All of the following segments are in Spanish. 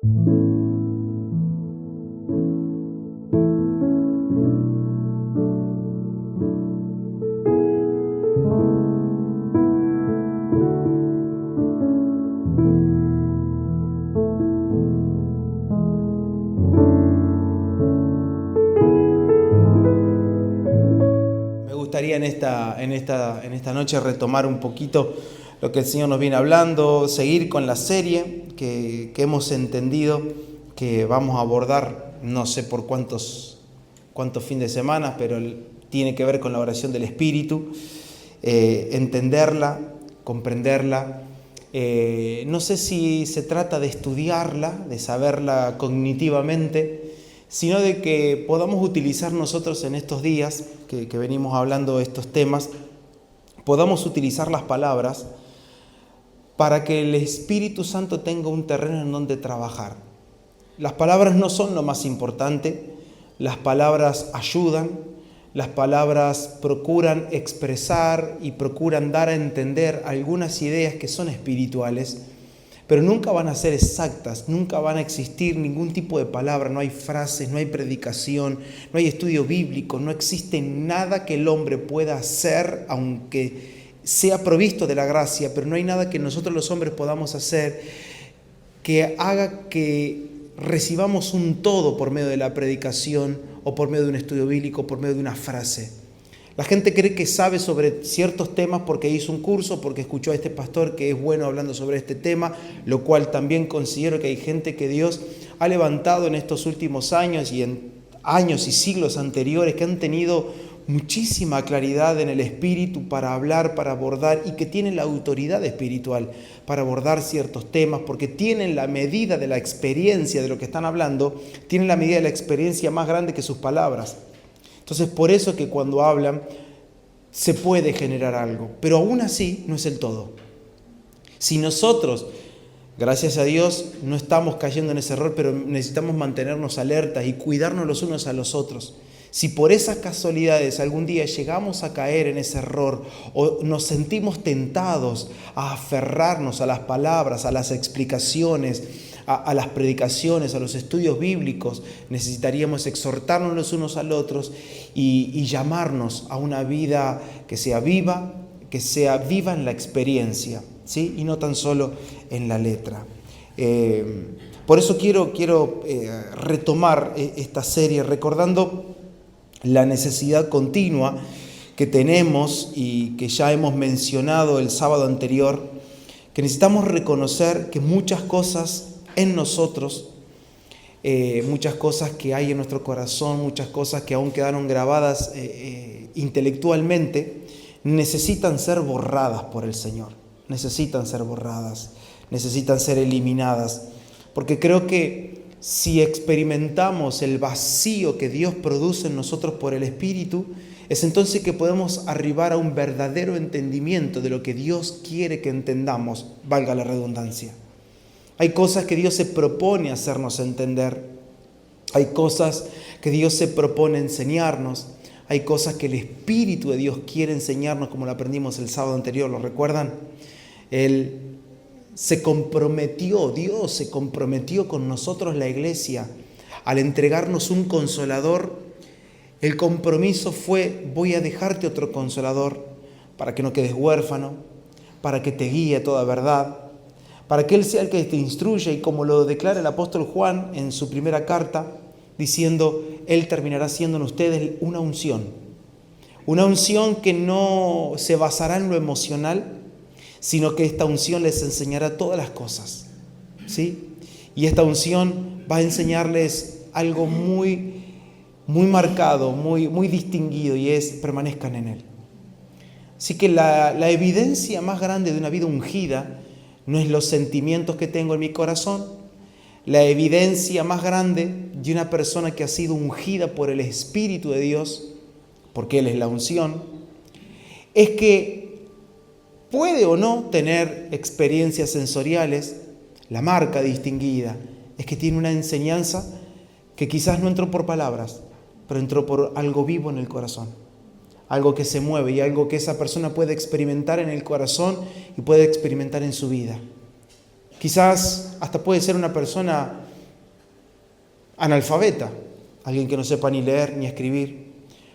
Me gustaría en esta noche retomar un poquito lo que el Señor nos viene hablando, seguir con la serie que hemos entendido que vamos a abordar, no sé por cuántos fines de semana, pero tiene que ver con la oración del Espíritu, entenderla, comprenderla. No sé si se trata de estudiarla, de saberla cognitivamente, sino de que podamos utilizar nosotros en estos días que venimos hablando de estos temas, podamos utilizar las palabras para que el Espíritu Santo tenga un terreno en donde trabajar. Las palabras no son lo más importante, las palabras ayudan, las palabras procuran expresar y procuran dar a entender algunas ideas que son espirituales, pero nunca van a ser exactas, nunca van a existir ningún tipo de palabra, no hay frases, no hay predicación, no hay estudio bíblico, no existe nada que el hombre pueda hacer, aunque sea provisto de la gracia, pero no hay nada que nosotros los hombres podamos hacer que haga que recibamos un todo por medio de la predicación o por medio de un estudio bíblico, por medio de una frase. La gente cree que sabe sobre ciertos temas porque hizo un curso, porque escuchó a este pastor que es bueno hablando sobre este tema, lo cual también considero que hay gente que Dios ha levantado en estos últimos años y en años y siglos anteriores que han tenido muchísima claridad en el espíritu para hablar, para abordar, y que tienen la autoridad espiritual para abordar ciertos temas, porque tienen la medida de la experiencia de lo que están hablando, tienen la medida de la experiencia más grande que sus palabras. Entonces, por eso que cuando hablan se puede generar algo, pero aún así no es el todo. Si nosotros, gracias a Dios, no estamos cayendo en ese error, pero necesitamos mantenernos alertas y cuidarnos los unos a los otros. Si por esas casualidades algún día llegamos a caer en ese error o nos sentimos tentados a aferrarnos a las palabras, a las explicaciones, a las predicaciones, a los estudios bíblicos, necesitaríamos exhortarnos los unos a los otros y llamarnos a una vida que sea viva en la experiencia, ¿sí? Y no tan solo en la letra. Por eso quiero retomar esta serie recordando la necesidad continua que tenemos y que ya hemos mencionado el sábado anterior, que necesitamos reconocer que muchas cosas en nosotros, muchas cosas que hay en nuestro corazón, muchas cosas que aún quedaron grabadas intelectualmente, necesitan ser borradas por el Señor, necesitan ser borradas, necesitan ser eliminadas, porque creo que si experimentamos el vacío que Dios produce en nosotros por el Espíritu, es entonces que podemos arribar a un verdadero entendimiento de lo que Dios quiere que entendamos, valga la redundancia. Hay cosas que Dios se propone hacernos entender, hay cosas que Dios se propone enseñarnos, hay cosas que el Espíritu de Dios quiere enseñarnos, como lo aprendimos el sábado anterior, ¿lo recuerdan? Dios se comprometió con nosotros, la iglesia, al entregarnos un consolador. El compromiso fue: voy a dejarte otro consolador para que no quedes huérfano, para que te guíe a toda verdad, para que Él sea el que te instruya, y como lo declara el apóstol Juan en su primera carta, diciendo: Él terminará siendo en ustedes una unción que no se basará en lo emocional, sino que esta unción les enseñará todas las cosas, ¿sí? Y esta unción va a enseñarles algo muy, muy marcado, muy distinguido, y es: permanezcan en Él. Así que la evidencia más grande de una vida ungida no es los sentimientos que tengo en mi corazón. La evidencia más grande de una persona que ha sido ungida por el Espíritu de Dios, porque Él es la unción, es que puede o no tener experiencias sensoriales. La marca distinguida es que tiene una enseñanza que quizás no entró por palabras, pero entró por algo vivo en el corazón, algo que se mueve y algo que esa persona puede experimentar en el corazón y puede experimentar en su vida. Quizás hasta puede ser una persona analfabeta, alguien que no sepa ni leer ni escribir.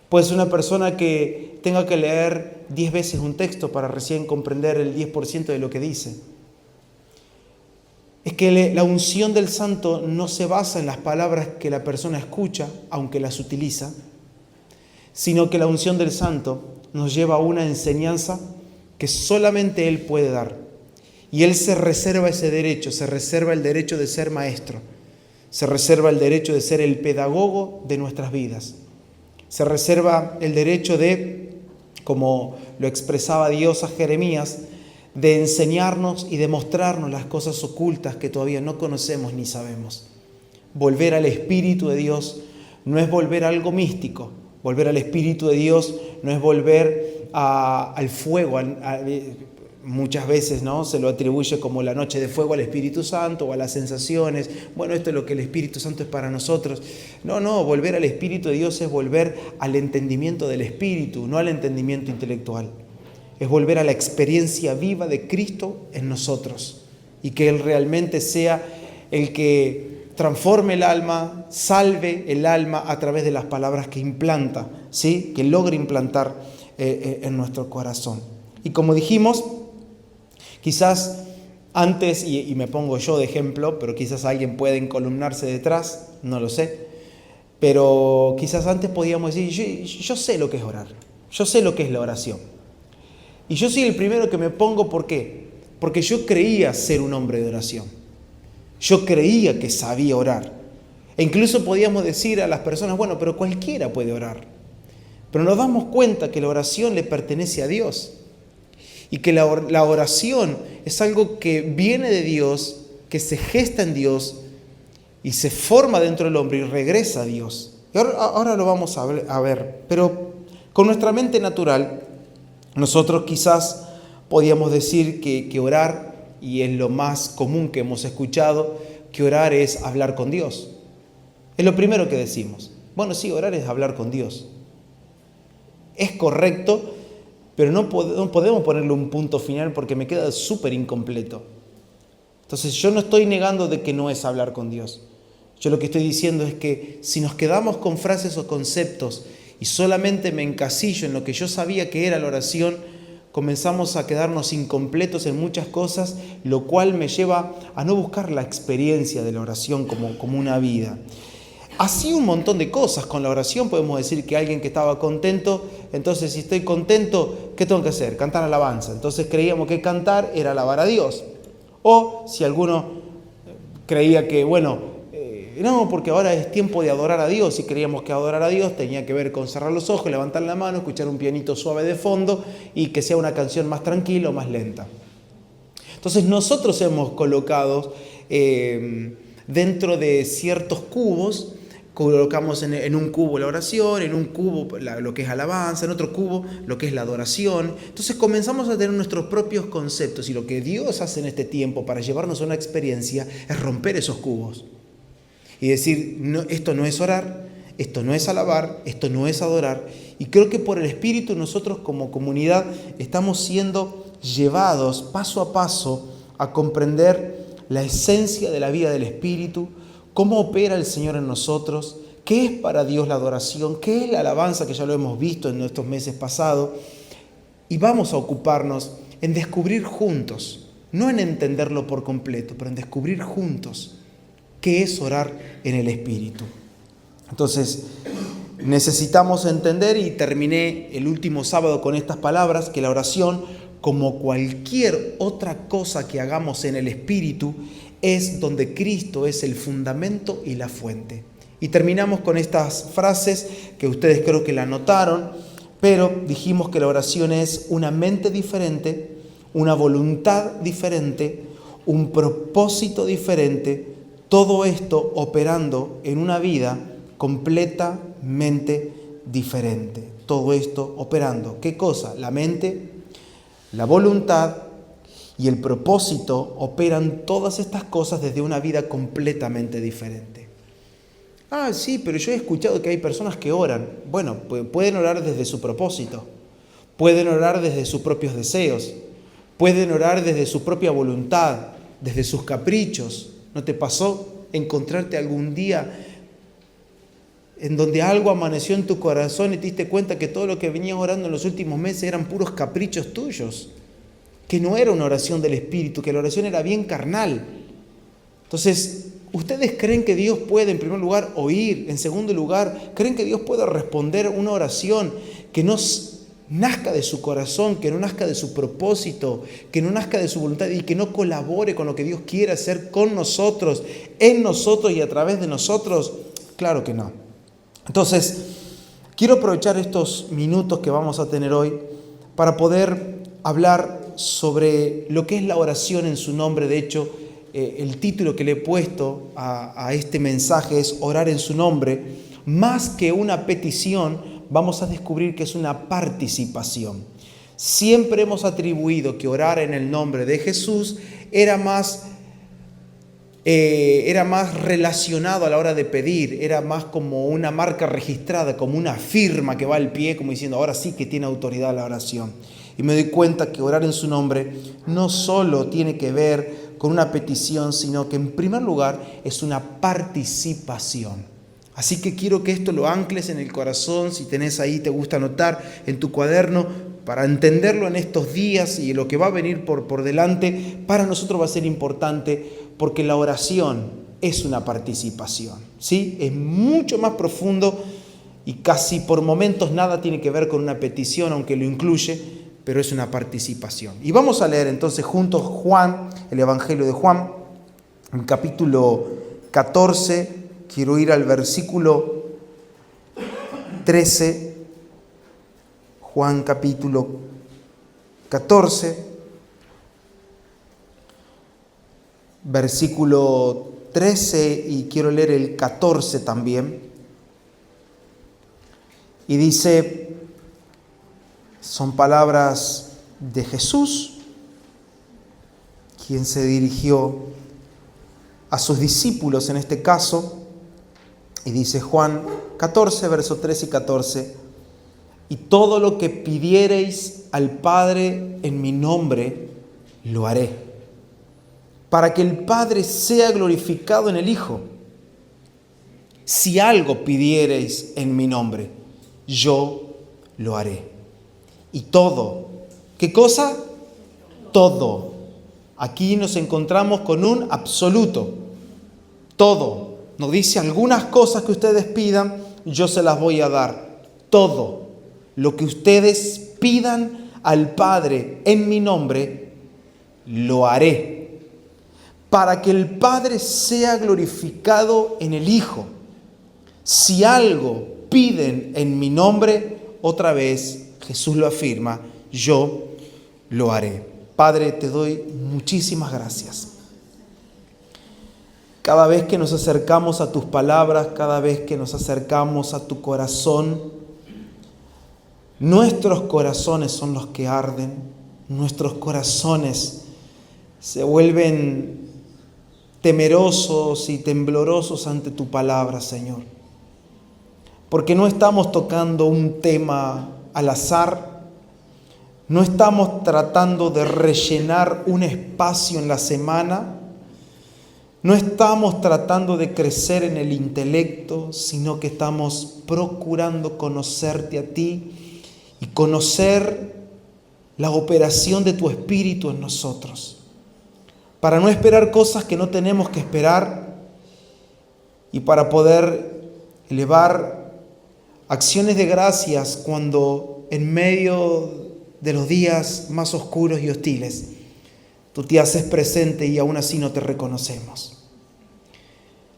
Puede ser una persona que tenga que leer 10 veces un texto para recién comprender el 10% de lo que dice. Es que la unción del santo no se basa en las palabras que la persona escucha, aunque las utiliza, sino que la unción del santo nos lleva a una enseñanza que solamente Él puede dar. Y Él se reserva ese derecho, se reserva el derecho de ser maestro, se reserva el derecho de ser el pedagogo de nuestras vidas, se reserva el derecho de, como lo expresaba Dios a Jeremías, de enseñarnos y de mostrarnos las cosas ocultas que todavía no conocemos ni sabemos. Volver al Espíritu de Dios no es volver a algo místico. Volver al Espíritu de Dios no es volver al fuego. Muchas veces, ¿no?, se lo atribuye como la noche de fuego al Espíritu Santo o a las sensaciones. Bueno, esto es lo que el Espíritu Santo es para nosotros. No, volver al Espíritu de Dios es volver al entendimiento del Espíritu, no al entendimiento intelectual. Es volver a la experiencia viva de Cristo en nosotros y que Él realmente sea el que transforme el alma, salve el alma a través de las palabras que implanta, ¿sí?, que logre implantar en nuestro corazón. Y como dijimos, quizás antes, y me pongo yo de ejemplo, pero quizás alguien puede encolumnarse detrás, no lo sé, pero quizás antes podíamos decir, yo sé lo que es orar, yo sé lo que es la oración. Y yo soy el primero que me pongo, ¿por qué? Porque yo creía ser un hombre de oración. Yo creía que sabía orar. E incluso podíamos decir a las personas, bueno, pero cualquiera puede orar. Pero nos damos cuenta que la oración le pertenece a Dios. Y que la oración es algo que viene de Dios, que se gesta en Dios y se forma dentro del hombre y regresa a Dios. Y ahora lo vamos a ver. Pero con nuestra mente natural, nosotros quizás podíamos decir que orar, y es lo más común que hemos escuchado, que orar es hablar con Dios. Es lo primero que decimos. Bueno, sí, orar es hablar con Dios. Es correcto, pero no podemos ponerle un punto final porque me queda súper incompleto. Entonces yo no estoy negando de que no es hablar con Dios. Yo lo que estoy diciendo es que si nos quedamos con frases o conceptos y solamente me encasillo en lo que yo sabía que era la oración, comenzamos a quedarnos incompletos en muchas cosas, lo cual me lleva a no buscar la experiencia de la oración como una vida. Así un montón de cosas con la oración. Podemos decir que alguien que estaba contento, entonces si estoy contento, ¿qué tengo que hacer? Cantar alabanza. Entonces creíamos que cantar era alabar a Dios. O si alguno creía que, no, porque ahora es tiempo de adorar a Dios, y creíamos que adorar a Dios tenía que ver con cerrar los ojos, levantar la mano, escuchar un pianito suave de fondo y que sea una canción más tranquila o más lenta. Entonces nosotros hemos colocado dentro de ciertos cubos, colocamos en un cubo la oración, en un cubo lo que es alabanza, en otro cubo lo que es la adoración. Entonces comenzamos a tener nuestros propios conceptos, y lo que Dios hace en este tiempo para llevarnos a una experiencia es romper esos cubos y decir, no, esto no es orar, esto no es alabar, esto no es adorar. Y creo que por el Espíritu nosotros como comunidad estamos siendo llevados paso a paso a comprender la esencia de la vida del Espíritu, cómo opera el Señor en nosotros, qué es para Dios la adoración, qué es la alabanza, que ya lo hemos visto en nuestros meses pasados. Y vamos a ocuparnos en descubrir juntos, no en entenderlo por completo, pero en descubrir juntos qué es orar en el Espíritu. Entonces, necesitamos entender, y terminé el último sábado con estas palabras, que la oración, como cualquier otra cosa que hagamos en el Espíritu, es donde Cristo es el fundamento y la fuente. Y terminamos con estas frases que ustedes creo que la anotaron, pero dijimos que la oración es una mente diferente, una voluntad diferente, un propósito diferente, todo esto operando en una vida completamente diferente. Todo esto operando, ¿qué cosa? La mente, la voluntad y el propósito operan todas estas cosas desde una vida completamente diferente. Ah, sí, pero yo he escuchado que hay personas que oran. Bueno, pueden orar desde su propósito, pueden orar desde sus propios deseos, pueden orar desde su propia voluntad, desde sus caprichos. ¿No te pasó encontrarte algún día en donde algo amaneció en tu corazón y te diste cuenta que todo lo que venías orando en los últimos meses eran puros caprichos tuyos, que no era una oración del Espíritu, que la oración era bien carnal. Entonces, ¿ustedes creen que Dios puede, en primer lugar, oír? En segundo lugar, ¿creen que Dios puede responder una oración que no nazca de su corazón, que no nazca de su propósito, que no nazca de su voluntad y que no colabore con lo que Dios quiere hacer con nosotros, en nosotros y a través de nosotros? Claro que no. Entonces, quiero aprovechar estos minutos que vamos a tener hoy para poder hablar sobre lo que es la oración en su nombre. De hecho, el título que le he puesto a este mensaje es Orar en su nombre. Más que una petición, vamos a descubrir que es una participación. Siempre hemos atribuido que orar en el nombre de Jesús era más relacionado a la hora de pedir, era más como una marca registrada, como una firma que va al pie, como diciendo, ahora sí que tiene autoridad la oración. Y me doy cuenta que orar en su nombre no solo tiene que ver con una petición, sino que en primer lugar es una participación. Así que quiero que esto lo ancles en el corazón, si tenés ahí, te gusta anotar en tu cuaderno, para entenderlo en estos días y lo que va a venir por delante, para nosotros va a ser importante porque la oración es una participación, ¿sí? Es mucho más profundo y casi por momentos nada tiene que ver con una petición, aunque lo incluye, pero es una participación. Y vamos a leer entonces juntos Juan, el Evangelio de Juan, en capítulo 14, quiero ir al versículo 13, Juan capítulo 14, versículo 13 y quiero leer el 14 también. Y dice... Son palabras de Jesús, quien se dirigió a sus discípulos en este caso, y dice Juan 14, versos 13 y 14, y todo lo que pidiereis al Padre en mi nombre, lo haré, para que el Padre sea glorificado en el Hijo. Si algo pidiereis en mi nombre, yo lo haré. Y todo, ¿qué cosa? Todo. Aquí nos encontramos con un absoluto. Todo. Nos dice algunas cosas que ustedes pidan, yo se las voy a dar. Todo lo que ustedes pidan al Padre en mi nombre, lo haré. Para que el Padre sea glorificado en el Hijo. Si algo piden en mi nombre, otra vez Jesús lo afirma, yo lo haré. Padre, te doy muchísimas gracias. Cada vez que nos acercamos a tus palabras, cada vez que nos acercamos a tu corazón, nuestros corazones son los que arden, nuestros corazones se vuelven temerosos y temblorosos ante tu palabra, Señor. Porque no estamos tocando un tema al azar, no estamos tratando de rellenar un espacio en la semana, no estamos tratando de crecer en el intelecto, sino que estamos procurando conocerte a ti y conocer la operación de tu Espíritu en nosotros, para no esperar cosas que no tenemos que esperar y para poder elevar acciones de gracias cuando en medio de los días más oscuros y hostiles tú te haces presente y aún así no te reconocemos.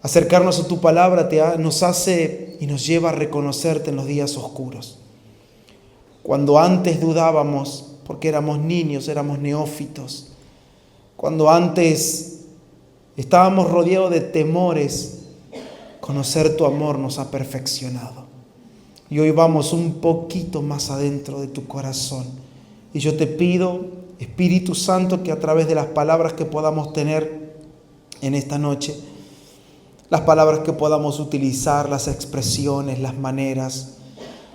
Acercarnos a tu palabra nos hace y nos lleva a reconocerte en los días oscuros. Cuando antes dudábamos porque éramos niños, éramos neófitos. Cuando antes estábamos rodeados de temores, conocer tu amor nos ha perfeccionado. Y hoy vamos un poquito más adentro de tu corazón. Y yo te pido, Espíritu Santo, que a través de las palabras que podamos tener en esta noche, las palabras que podamos utilizar, las expresiones, las maneras,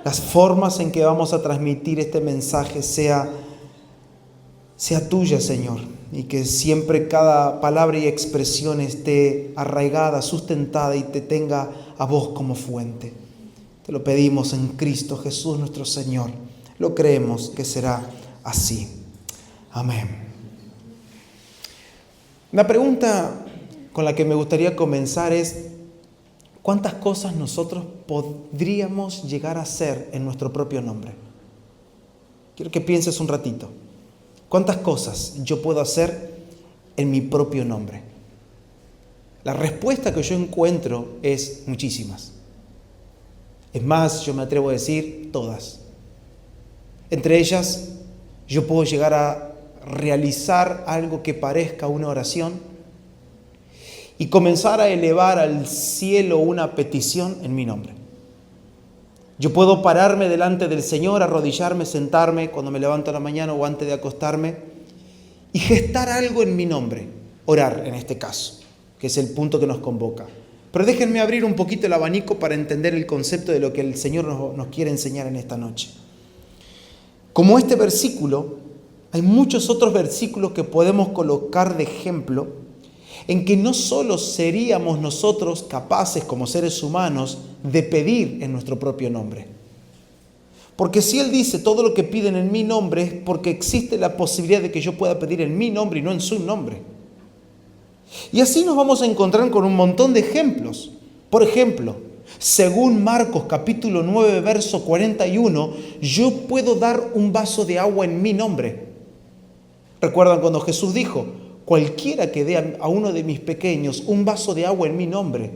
las formas en que vamos a transmitir este mensaje sea tuya, Señor. Y que siempre cada palabra y expresión esté arraigada, sustentada y te tenga a vos como fuente. Te lo pedimos en Cristo Jesús nuestro Señor. Lo creemos que será así. Amén. La pregunta con la que me gustaría comenzar es: ¿cuántas cosas nosotros podríamos llegar a hacer en nuestro propio nombre? Quiero que pienses un ratito. ¿Cuántas cosas yo puedo hacer en mi propio nombre? La respuesta que yo encuentro es muchísimas. Es más, yo me atrevo a decir todas. Entre ellas, yo puedo llegar a realizar algo que parezca una oración y comenzar a elevar al cielo una petición en mi nombre. Yo puedo pararme delante del Señor, arrodillarme, sentarme cuando me levanto a la mañana o antes de acostarme y gestar algo en mi nombre, orar en este caso, que es el punto que nos convoca. Pero déjenme abrir un poquito el abanico para entender el concepto de lo que el Señor nos quiere enseñar en esta noche. Como este versículo, hay muchos otros versículos que podemos colocar de ejemplo en que no solo seríamos nosotros capaces como seres humanos de pedir en nuestro propio nombre. Porque si Él dice todo lo que piden en mi nombre es porque existe la posibilidad de que yo pueda pedir en mi nombre y no en su nombre. Y así nos vamos a encontrar con un montón de ejemplos. Por ejemplo, según Marcos capítulo 9, verso 41, yo puedo dar un vaso de agua en mi nombre. ¿Recuerdan cuando Jesús dijo: cualquiera que dé a uno de mis pequeños un vaso de agua en mi nombre?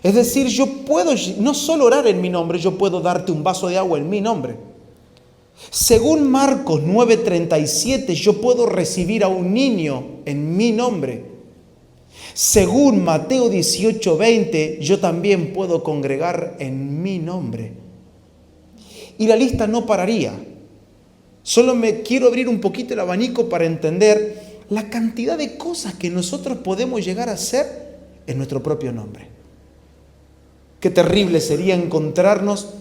Es decir, yo puedo no solo orar en mi nombre, yo puedo darte un vaso de agua en mi nombre. Según Marcos 9:37, yo puedo recibir a un niño en mi nombre. Según Mateo 18:20, yo también puedo congregar en mi nombre. Y la lista no pararía. Solo me quiero abrir un poquito el abanico para entender la cantidad de cosas que nosotros podemos llegar a hacer en nuestro propio nombre. Qué terrible sería encontrarnos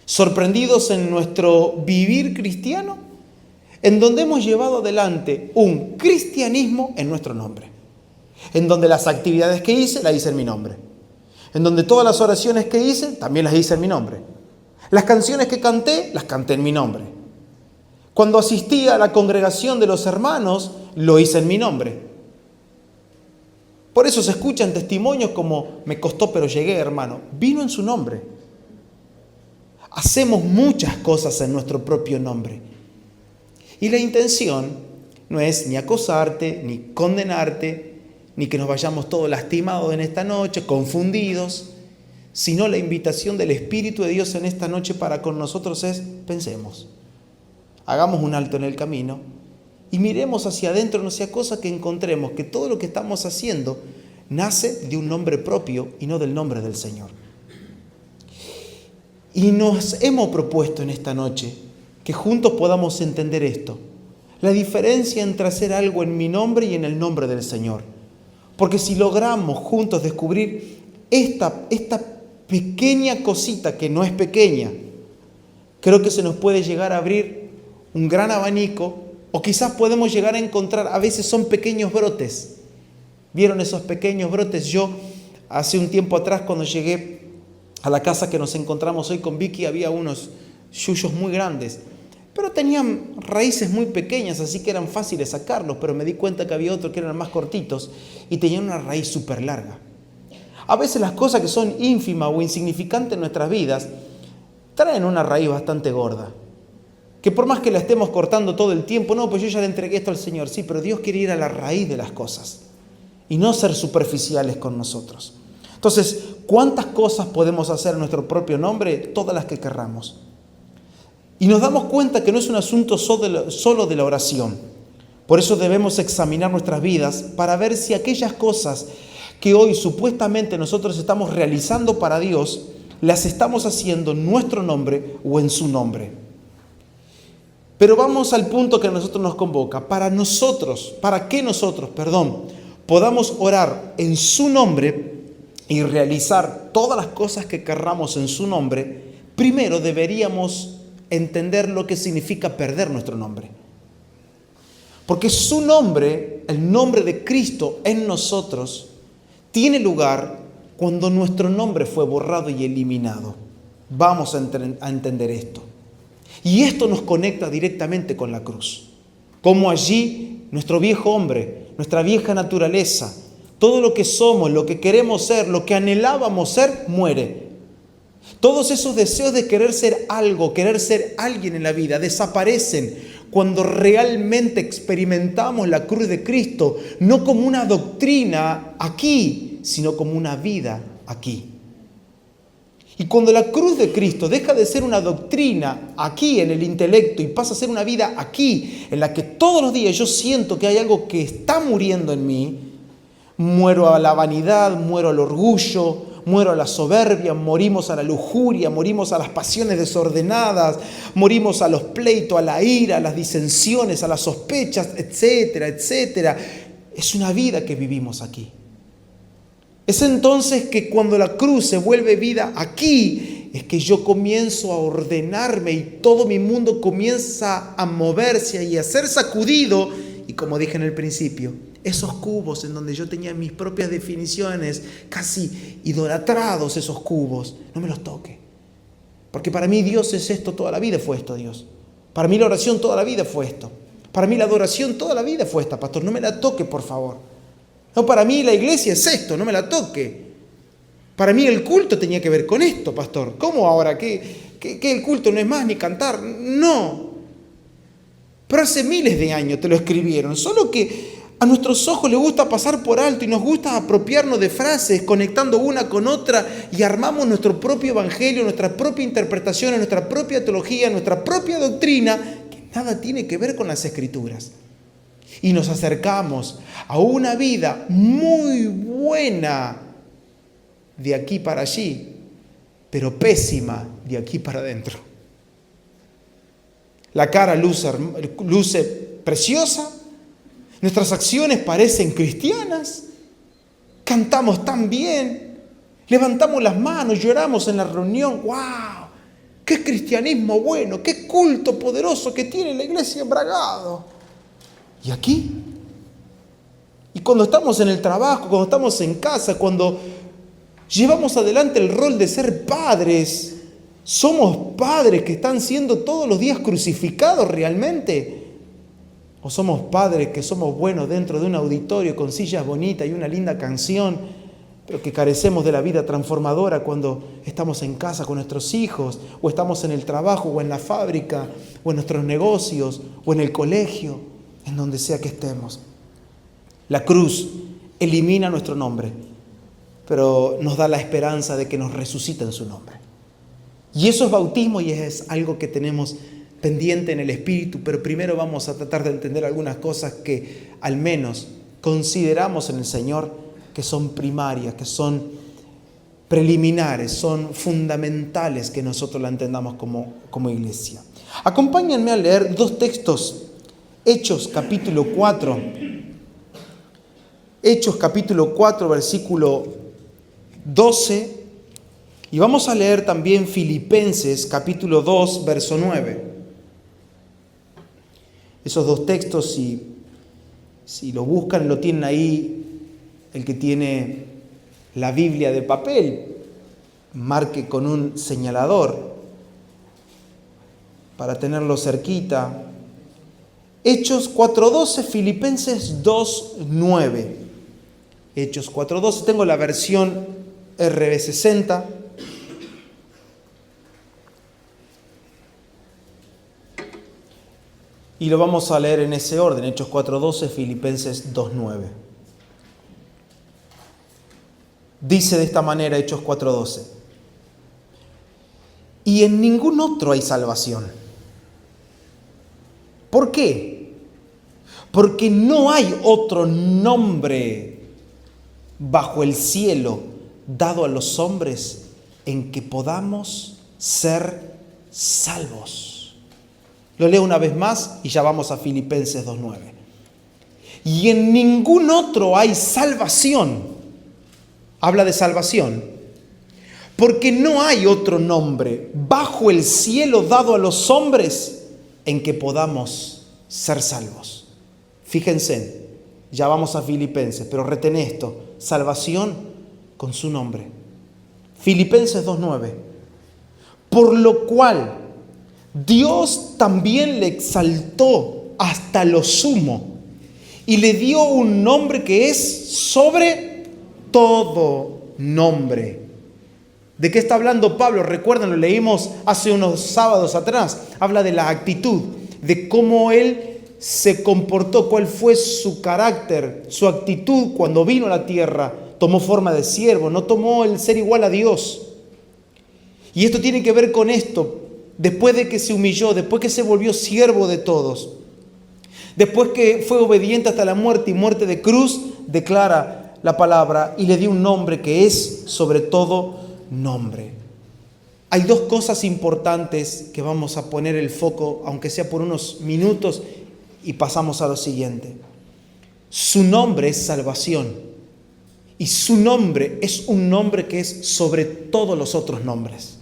sorprendidos en nuestro vivir cristiano, en donde hemos llevado adelante un cristianismo en nuestro nombre, en donde las actividades que hice, las hice en mi nombre, en donde todas las oraciones que hice, también las hice en mi nombre, las canciones que canté, las canté en mi nombre, cuando asistí a la congregación de los hermanos, lo hice en mi nombre. Por eso se escuchan testimonios como: me costó pero llegué, hermano. Vino en su nombre. Hacemos muchas cosas en nuestro propio nombre. Y la intención no es ni acosarte, ni condenarte, ni que nos vayamos todos lastimados en esta noche, confundidos, sino la invitación del Espíritu de Dios en esta noche para con nosotros es: pensemos, hagamos un alto en el camino y miremos hacia adentro, no sea cosa que encontremos que todo lo que estamos haciendo nace de un nombre propio y no del nombre del Señor. Y nos hemos propuesto en esta noche que juntos podamos entender esto, la diferencia entre hacer algo en mi nombre y en el nombre del Señor. Porque si logramos juntos descubrir esta pequeña cosita que no es pequeña, creo que se nos puede llegar a abrir un gran abanico, o quizás podemos llegar a encontrar, a veces son pequeños brotes. ¿Vieron esos pequeños brotes? Yo hace un tiempo atrás, cuando llegué a la casa que nos encontramos hoy con Vicky, había unos yuyos muy grandes, pero tenían raíces muy pequeñas, así que eran fáciles sacarlos, pero me di cuenta que había otros que eran más cortitos y tenían una raíz súper larga. A veces las cosas que son ínfimas o insignificantes en nuestras vidas traen una raíz bastante gorda, que por más que la estemos cortando todo el tiempo, no, pues yo ya le entregué esto al Señor, sí, pero Dios quiere ir a la raíz de las cosas y no ser superficiales con nosotros. Entonces, ¿cuántas cosas podemos hacer en nuestro propio nombre? Todas las que querramos. Y nos damos cuenta que no es un asunto solo de la oración. Por eso debemos examinar nuestras vidas para ver si aquellas cosas que hoy supuestamente nosotros estamos realizando para Dios, las estamos haciendo en nuestro nombre o en su nombre. Pero vamos al punto que a nosotros nos convoca. Para que nosotros podamos orar en su nombre y realizar todas las cosas que querramos en su nombre, primero deberíamos entender lo que significa perder nuestro nombre. Porque su nombre, el nombre de Cristo en nosotros, tiene lugar cuando nuestro nombre fue borrado y eliminado. Vamos a entender esto. Y esto nos conecta directamente con la cruz. Como allí nuestro viejo hombre, nuestra vieja naturaleza, todo lo que somos, lo que queremos ser, lo que anhelábamos ser, muere. Todos esos deseos de querer ser algo, querer ser alguien en la vida, desaparecen cuando realmente experimentamos la cruz de Cristo, no como una doctrina aquí, sino como una vida aquí. Y cuando la cruz de Cristo deja de ser una doctrina aquí en el intelecto y pasa a ser una vida aquí, en la que todos los días yo siento que hay algo que está muriendo en mí, muero a la vanidad, muero al orgullo, muero a la soberbia, morimos a la lujuria, morimos a las pasiones desordenadas, morimos a los pleitos, a la ira, a las disensiones, a las sospechas, etcétera, etcétera. Es una vida que vivimos aquí. Es entonces que cuando la cruz se vuelve vida aquí, es que yo comienzo a ordenarme y todo mi mundo comienza a moverse y a ser sacudido. Y como dije en el principio, esos cubos en donde yo tenía mis propias definiciones, casi idolatrados esos cubos, no me los toque. Porque para mí Dios es esto, toda la vida fue esto, Dios. Para mí la oración toda la vida fue esto. Para mí la adoración toda la vida fue esta, pastor. No me la toque, por favor. No, para mí la iglesia es esto, no me la toque. Para mí el culto tenía que ver con esto, pastor. ¿Cómo ahora? ¿Que el culto no es más ni cantar? No. Pero hace miles de años te lo escribieron. Solo que a nuestros ojos les gusta pasar por alto y nos gusta apropiarnos de frases, conectando una con otra y armamos nuestro propio evangelio, nuestra propia interpretación, nuestra propia teología, nuestra propia doctrina, que nada tiene que ver con las Escrituras. Y nos acercamos a una vida muy buena de aquí para allí, pero pésima de aquí para adentro. La cara luce preciosa, nuestras acciones parecen cristianas, cantamos tan bien, levantamos las manos, lloramos en la reunión. ¡Wow! ¡Qué cristianismo bueno! ¡Qué culto poderoso que tiene la iglesia en Bragado! ¿Y aquí? Y cuando estamos en el trabajo, cuando estamos en casa, cuando llevamos adelante el rol de ser padres, ¿somos padres que están siendo todos los días crucificados realmente? ¿O somos padres que somos buenos dentro de un auditorio con sillas bonitas y una linda canción, pero que carecemos de la vida transformadora cuando estamos en casa con nuestros hijos, o estamos en el trabajo, o en la fábrica, o en nuestros negocios, o en el colegio? En donde sea que estemos. La cruz elimina nuestro nombre, pero nos da la esperanza de que nos resucita en su nombre. Y eso es bautismo y es algo que tenemos pendiente en el Espíritu, pero primero vamos a tratar de entender algunas cosas que al menos consideramos en el Señor que son primarias, que son preliminares, son fundamentales que nosotros la entendamos como iglesia. Acompáñenme a leer dos textos. Hechos capítulo 4, versículo 12, y vamos a leer también Filipenses capítulo 2, verso 9. Esos dos textos, si lo buscan, lo tienen ahí, el que tiene la Biblia de papel, marque con un señalador para tenerlo cerquita. Hechos 4.12, Filipenses 2.9. Hechos 4.12, tengo la versión RB60. Y lo vamos a leer en ese orden, Hechos 4.12, Filipenses 2.9. Dice de esta manera Hechos 4.12. Y en ningún otro hay salvación. ¿Por qué? Porque no hay otro nombre bajo el cielo dado a los hombres en que podamos ser salvos. Lo leo una vez más y ya vamos a Filipenses 2.9. Y en ningún otro hay salvación. Habla de salvación. Porque no hay otro nombre bajo el cielo dado a los hombres en que podamos ser salvos. Fíjense, ya vamos a Filipenses, pero retén esto. Salvación con su nombre. Filipenses 2:9. Por lo cual Dios también le exaltó hasta lo sumo y le dio un nombre que es sobre todo nombre. ¿De qué está hablando Pablo? Recuerden, lo leímos hace unos sábados atrás. Habla de la actitud, de cómo él se comportó, cuál fue su carácter, su actitud cuando vino a la tierra. Tomó forma de siervo, no tomó el ser igual a Dios. Y esto tiene que ver con esto. Después de que se humilló, después que se volvió siervo de todos, después que fue obediente hasta la muerte y muerte de cruz, declara la palabra y le dio un nombre que es sobre todo nombre. Hay dos cosas importantes que vamos a poner el foco, aunque sea por unos minutos, y pasamos a lo siguiente. Su nombre es salvación y su nombre es un nombre que es sobre todos los otros nombres.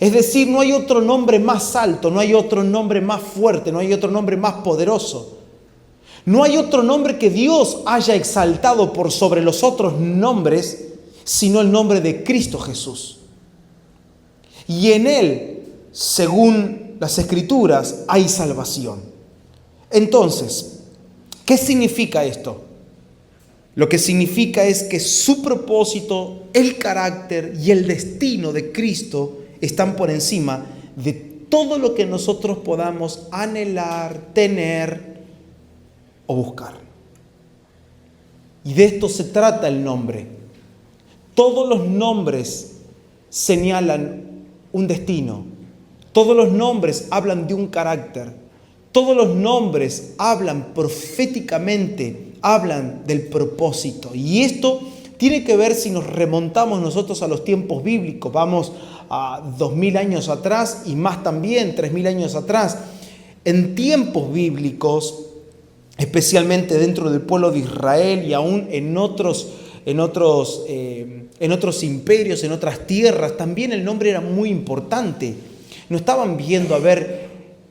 Es decir, no hay otro nombre más alto, no hay otro nombre más fuerte, no hay otro nombre más poderoso. No hay otro nombre que Dios haya exaltado por sobre los otros nombres, sino el nombre de Cristo Jesús. Y en Él, según las Escrituras, hay salvación. Entonces, ¿qué significa esto? Lo que significa es que su propósito, el carácter y el destino de Cristo están por encima de todo lo que nosotros podamos anhelar, tener o buscar. Y de esto se trata el nombre. Todos los nombres señalan un destino. Todos los nombres hablan de un carácter. Todos los nombres hablan proféticamente, hablan del propósito. Y esto tiene que ver si nos remontamos nosotros a los tiempos bíblicos. Vamos a 2000 años atrás y más también, 3000 años atrás. En tiempos bíblicos, especialmente dentro del pueblo de Israel y aún en otros imperios, en otras tierras, también el nombre era muy importante. No estaban viendo a ver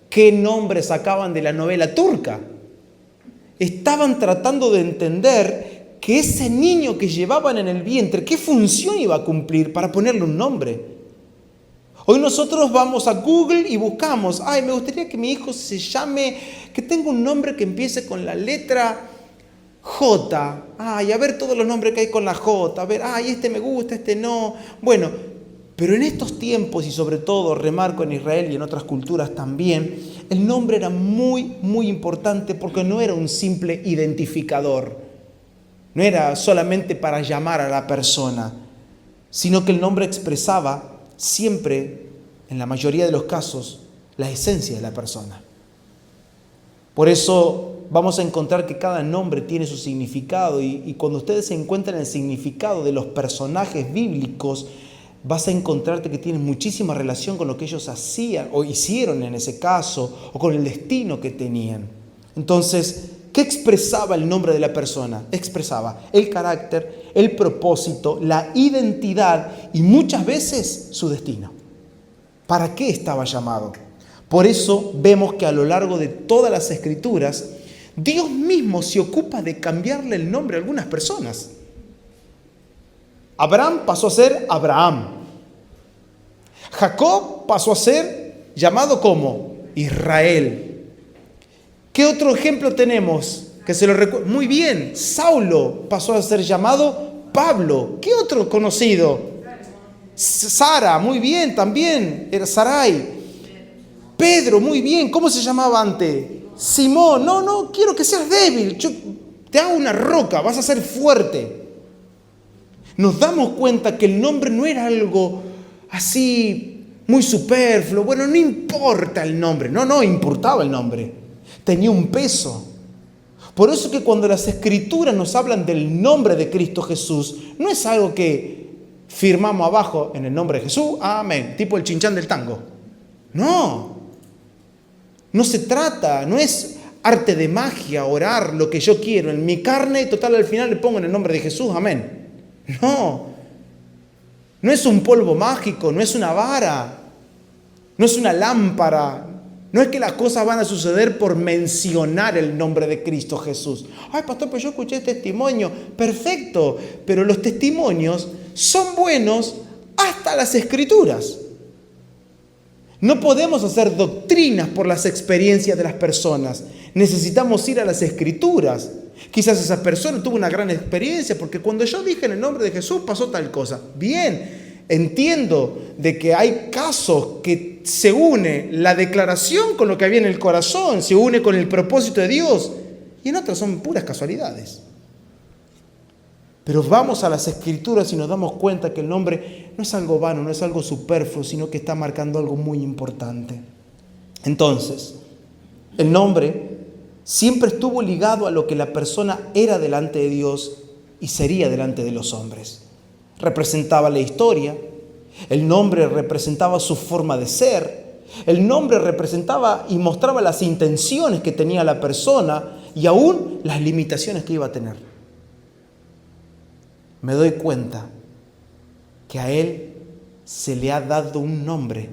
qué nombres sacaban de la novela turca. Estaban tratando de entender que ese niño que llevaban en el vientre, qué función iba a cumplir para ponerle un nombre. Hoy nosotros vamos a Google y buscamos, me gustaría que mi hijo se llame, que tenga un nombre que empiece con la letra J. A ver todos los nombres que hay con la J. A ver, este me gusta, este no. Bueno, pero en estos tiempos y sobre todo, remarco, en Israel y en otras culturas también, el nombre era muy, muy importante porque no era un simple identificador. No era solamente para llamar a la persona, sino que el nombre expresaba siempre, en la mayoría de los casos, la esencia de la persona. Por eso vamos a encontrar que cada nombre tiene su significado y cuando ustedes encuentran el significado de los personajes bíblicos, vas a encontrarte que tienen muchísima relación con lo que ellos hacían o hicieron en ese caso o con el destino que tenían. Entonces, ¿qué expresaba el nombre de la persona? Expresaba el carácter, el propósito, la identidad y muchas veces su destino. ¿Para qué estaba llamado? Por eso vemos que a lo largo de todas las Escrituras, Dios mismo se ocupa de cambiarle el nombre a algunas personas. Abraham pasó a ser Abraham. Jacob pasó a ser llamado como Israel. ¿Qué otro ejemplo tenemos? Que se lo recuerda. Muy bien, Saulo pasó a ser llamado Pablo. ¿Qué otro conocido? Sara, muy bien, también era Sarai. Pedro, muy bien, ¿cómo se llamaba antes? Simón, no, quiero que seas débil. Yo te hago una roca, vas a ser fuerte. Nos damos cuenta que el nombre no era algo así muy superfluo. Bueno, no importa el nombre. No importaba el nombre. Tenía un peso. Por eso que cuando las Escrituras nos hablan del nombre de Cristo Jesús, no es algo que firmamos abajo en el nombre de Jesús, amén, tipo el chinchán del tango. No se trata, no es arte de magia orar lo que yo quiero en mi carne, total al final le pongo en el nombre de Jesús, amén. No es un polvo mágico, no es una vara, no es una lámpara, No es que las cosas van a suceder por mencionar el nombre de Cristo Jesús. Ay, pastor, pues yo escuché testimonio. Perfecto, pero los testimonios son buenos hasta las Escrituras. No podemos hacer doctrinas por las experiencias de las personas. Necesitamos ir a las Escrituras. Quizás esa persona tuvo una gran experiencia porque cuando yo dije en el nombre de Jesús pasó tal cosa. Bien, entiendo de que hay casos que se une la declaración con lo que había en el corazón, se une con el propósito de Dios, y en otras son puras casualidades. Pero vamos a las Escrituras y nos damos cuenta que el nombre no es algo vano, no es algo superfluo, sino que está marcando algo muy importante. Entonces, el nombre siempre estuvo ligado a lo que la persona era delante de Dios y sería delante de los hombres. Representaba la historia, el nombre representaba su forma de ser, el nombre representaba y mostraba las intenciones que tenía la persona y aún las limitaciones que iba a tener. Me doy cuenta que a Él se le ha dado un nombre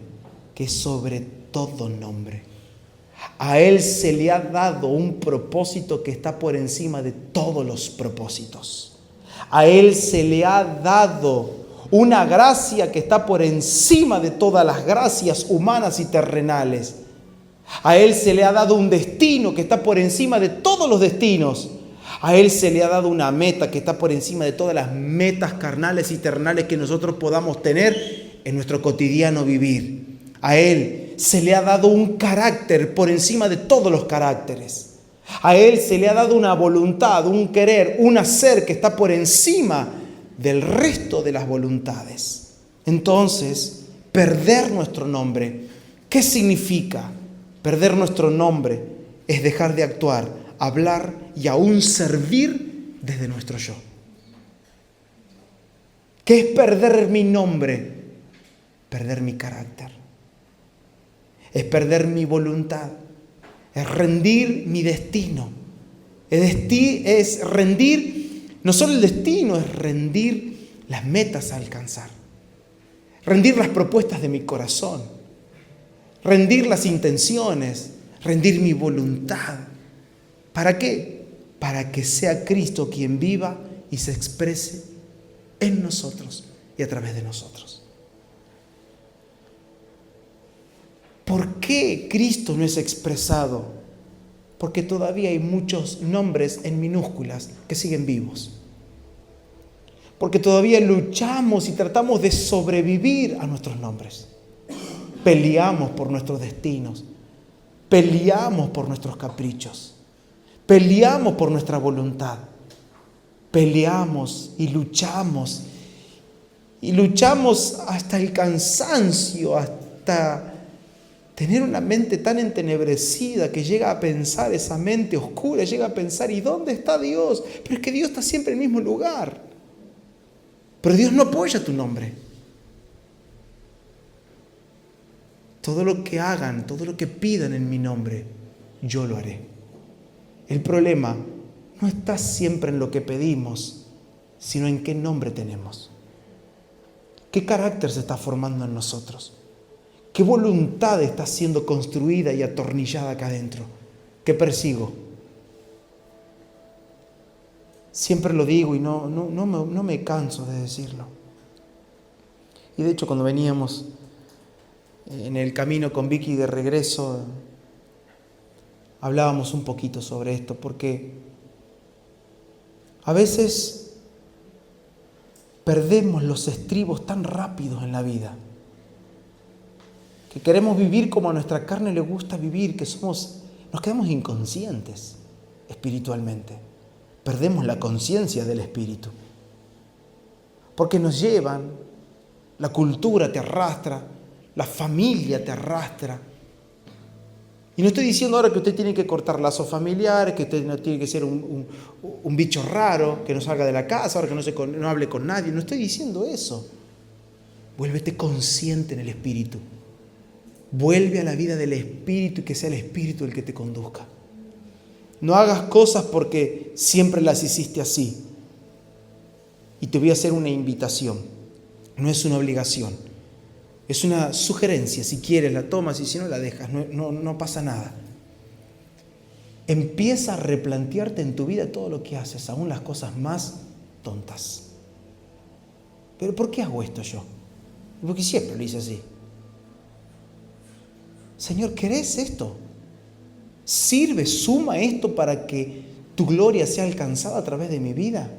que es sobre todo nombre. A Él se le ha dado un propósito que está por encima de todos los propósitos. A Él se le ha dado una gracia que está por encima de todas las gracias humanas y terrenales. A Él se le ha dado un destino que está por encima de todos los destinos. A Él se le ha dado una meta que está por encima de todas las metas carnales y terrenales que nosotros podamos tener en nuestro cotidiano vivir. A Él se le ha dado un carácter por encima de todos los caracteres. A Él se le ha dado una voluntad, un querer, un hacer que está por encima del resto de las voluntades. Entonces, perder nuestro nombre, ¿qué significa? Perder nuestro nombre es dejar de actuar, hablar y aún servir desde nuestro yo. ¿Qué es perder mi nombre? Perder mi carácter. Es perder mi voluntad. Es rendir mi destino. Es rendir, no solo el destino, es rendir las metas a alcanzar. Rendir las propuestas de mi corazón. Rendir las intenciones. Rendir mi voluntad. ¿Para qué? Para que sea Cristo quien viva y se exprese en nosotros y a través de nosotros. ¿Por qué Cristo no es expresado? Porque todavía hay muchos nombres en minúsculas que siguen vivos. Porque todavía luchamos y tratamos de sobrevivir a nuestros nombres. Peleamos por nuestros destinos. Peleamos por nuestros caprichos. Peleamos por nuestra voluntad. Peleamos y luchamos. Y luchamos hasta el cansancio, hasta tener una mente tan entenebrecida que llega a pensar, esa mente oscura, llega a pensar, ¿y dónde está Dios? Pero es que Dios está siempre en el mismo lugar. Pero Dios no apoya tu nombre. Todo lo que hagan, todo lo que pidan en mi nombre, yo lo haré. El problema no está siempre en lo que pedimos, sino en qué nombre tenemos. ¿Qué carácter se está formando en nosotros? ¿Qué voluntad está siendo construida y atornillada acá adentro? ¿Qué persigo? Siempre lo digo y no me canso de decirlo. Y de hecho, cuando veníamos en el camino con Vicky de regreso, hablábamos un poquito sobre esto, porque a veces perdemos los estribos tan rápidos en la vida, que queremos vivir como a nuestra carne le gusta vivir, que nos quedamos inconscientes espiritualmente. Perdemos la conciencia del espíritu. Porque nos llevan, la cultura te arrastra, la familia te arrastra. Y no estoy diciendo ahora que usted tiene que cortar lazos familiares, que usted no tiene que ser un bicho raro, que no salga de la casa, ahora que no hable con nadie. No estoy diciendo eso. Vuélvete consciente en el espíritu. Vuelve a la vida del espíritu y que sea el espíritu el que te conduzca. No hagas cosas porque siempre las hiciste así. Y te voy a hacer una invitación. No es una obligación. Es una sugerencia, si quieres la tomas y si no la dejas, no pasa nada. Empieza a replantearte en tu vida todo lo que haces, aún las cosas más tontas. ¿Pero por qué hago esto yo? Porque siempre lo hice así. Señor, ¿querés esto? ¿Sirve, suma esto para que tu gloria sea alcanzada a través de mi vida?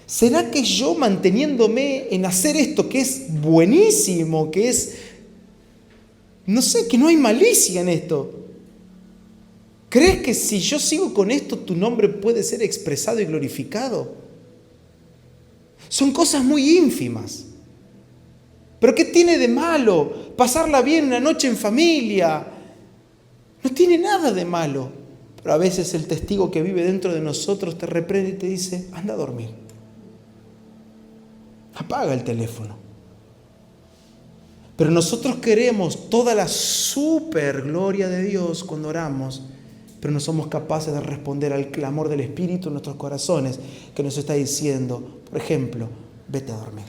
¿Será que yo manteniéndome en hacer esto que es buenísimo, que es, no sé, que no hay malicia en esto? ¿Crees que si yo sigo con esto tu nombre puede ser expresado y glorificado? Son cosas muy ínfimas. ¿Pero qué tiene de malo pasarla bien una noche en familia? No tiene nada de malo. Pero a veces el testigo que vive dentro de nosotros te reprende y te dice, anda a dormir. Apaga el teléfono. Pero nosotros queremos toda la super gloria de Dios cuando oramos, pero no somos capaces de responder al clamor del Espíritu en nuestros corazones que nos está diciendo, por ejemplo, vete a dormir.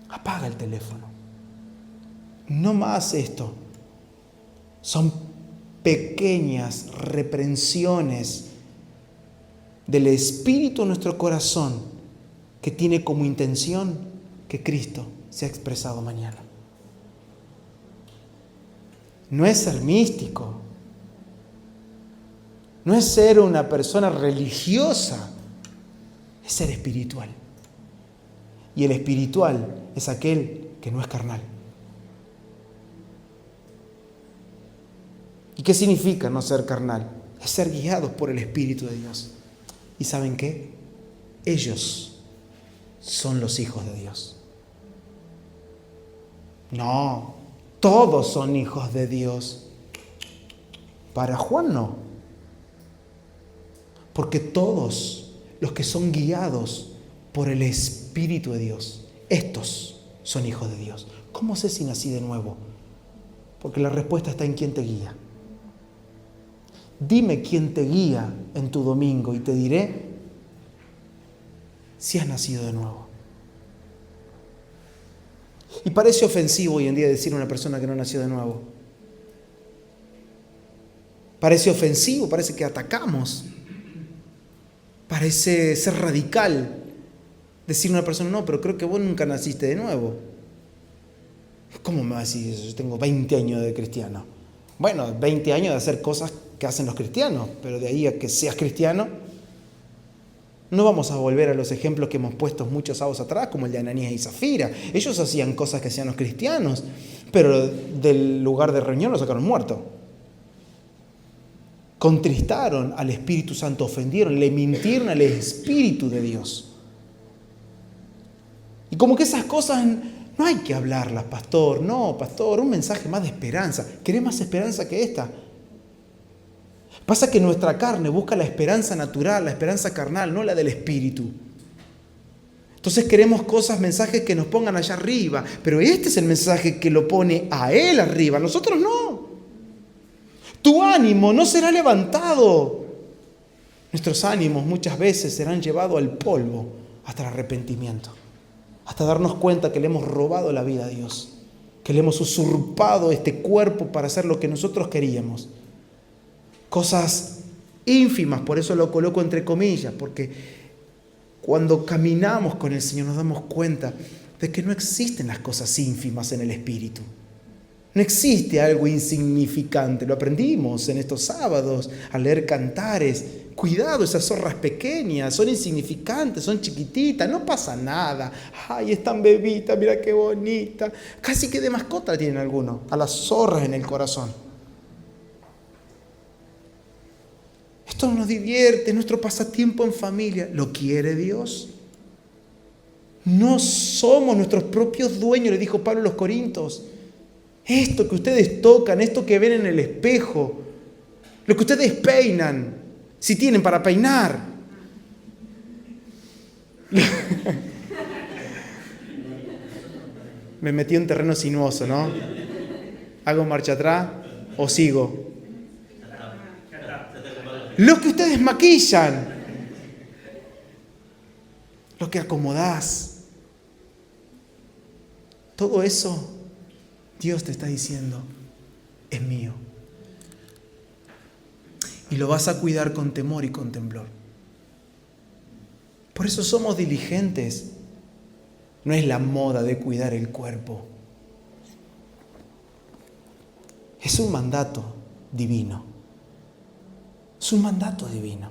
Apaga el teléfono. No más esto. Son pequeñas reprensiones del Espíritu en nuestro corazón que tiene como intención que Cristo sea expresado mañana. No es ser místico, no es ser una persona religiosa, es ser espiritual. Y el espiritual es aquel que no es carnal. ¿Y qué significa no ser carnal? Es ser guiados por el Espíritu de Dios. ¿Y saben qué? Ellos son los hijos de Dios. No, todos son hijos de Dios. Para Juan no. Porque todos los que son guiados por el Espíritu de Dios, estos son hijos de Dios. ¿Cómo sé si nací de nuevo? Porque la respuesta está en quién te guía. Dime quién te guía en tu domingo y te diré si has nacido de nuevo. Y parece ofensivo hoy en día decir a una persona que no nació de nuevo. Parece ofensivo, parece que atacamos. Parece ser radical decir a una persona, no, pero creo que vos nunca naciste de nuevo. ¿Cómo me vas a decir eso? Yo tengo 20 años de cristiano. Bueno, 20 años de hacer cosas que hacen los cristianos, pero de ahí a que seas cristiano, no vamos a volver a los ejemplos que hemos puesto muchos sábados atrás, como el de Ananías y Zafira. Ellos hacían cosas que hacían los cristianos, pero del lugar de reunión lo sacaron muerto. Contristaron al Espíritu Santo, ofendieron, le mintieron al Espíritu de Dios. Y como que esas cosas no hay que hablarlas, pastor. No, pastor, un mensaje más de esperanza. ¿Querés más esperanza que esta? Pasa que nuestra carne busca la esperanza natural, la esperanza carnal, no la del Espíritu. Entonces queremos cosas, mensajes que nos pongan allá arriba, pero este es el mensaje que lo pone a Él arriba, nosotros no. Tu ánimo no será levantado. Nuestros ánimos muchas veces serán llevados al polvo hasta el arrepentimiento, hasta darnos cuenta que le hemos robado la vida a Dios, que le hemos usurpado este cuerpo para hacer lo que nosotros queríamos. Cosas ínfimas, por eso lo coloco entre comillas, porque cuando caminamos con el Señor nos damos cuenta de que no existen las cosas ínfimas en el Espíritu. No existe algo insignificante. Lo aprendimos en estos sábados al leer cantares. Cuidado, esas zorras pequeñas, son insignificantes, son chiquititas, no pasa nada. Ay, es tan bebita, mira qué bonita. Casi que de mascota tienen algunos, a las zorras en el corazón. Esto nos divierte, nuestro pasatiempo en familia. ¿Lo quiere Dios? No somos nuestros propios dueños, le dijo Pablo a los Corintios. Esto que ustedes tocan, esto que ven en el espejo, lo que ustedes peinan, si tienen para peinar. Me metí en terreno sinuoso, ¿no? ¿Hago marcha atrás o sigo? Lo que ustedes maquillan, lo que acomodás. Todo eso, Dios te está diciendo, es mío. Y lo vas a cuidar con temor y con temblor. Por eso somos diligentes. No es la moda de cuidar el cuerpo. Es un mandato divino. Es un mandato divino.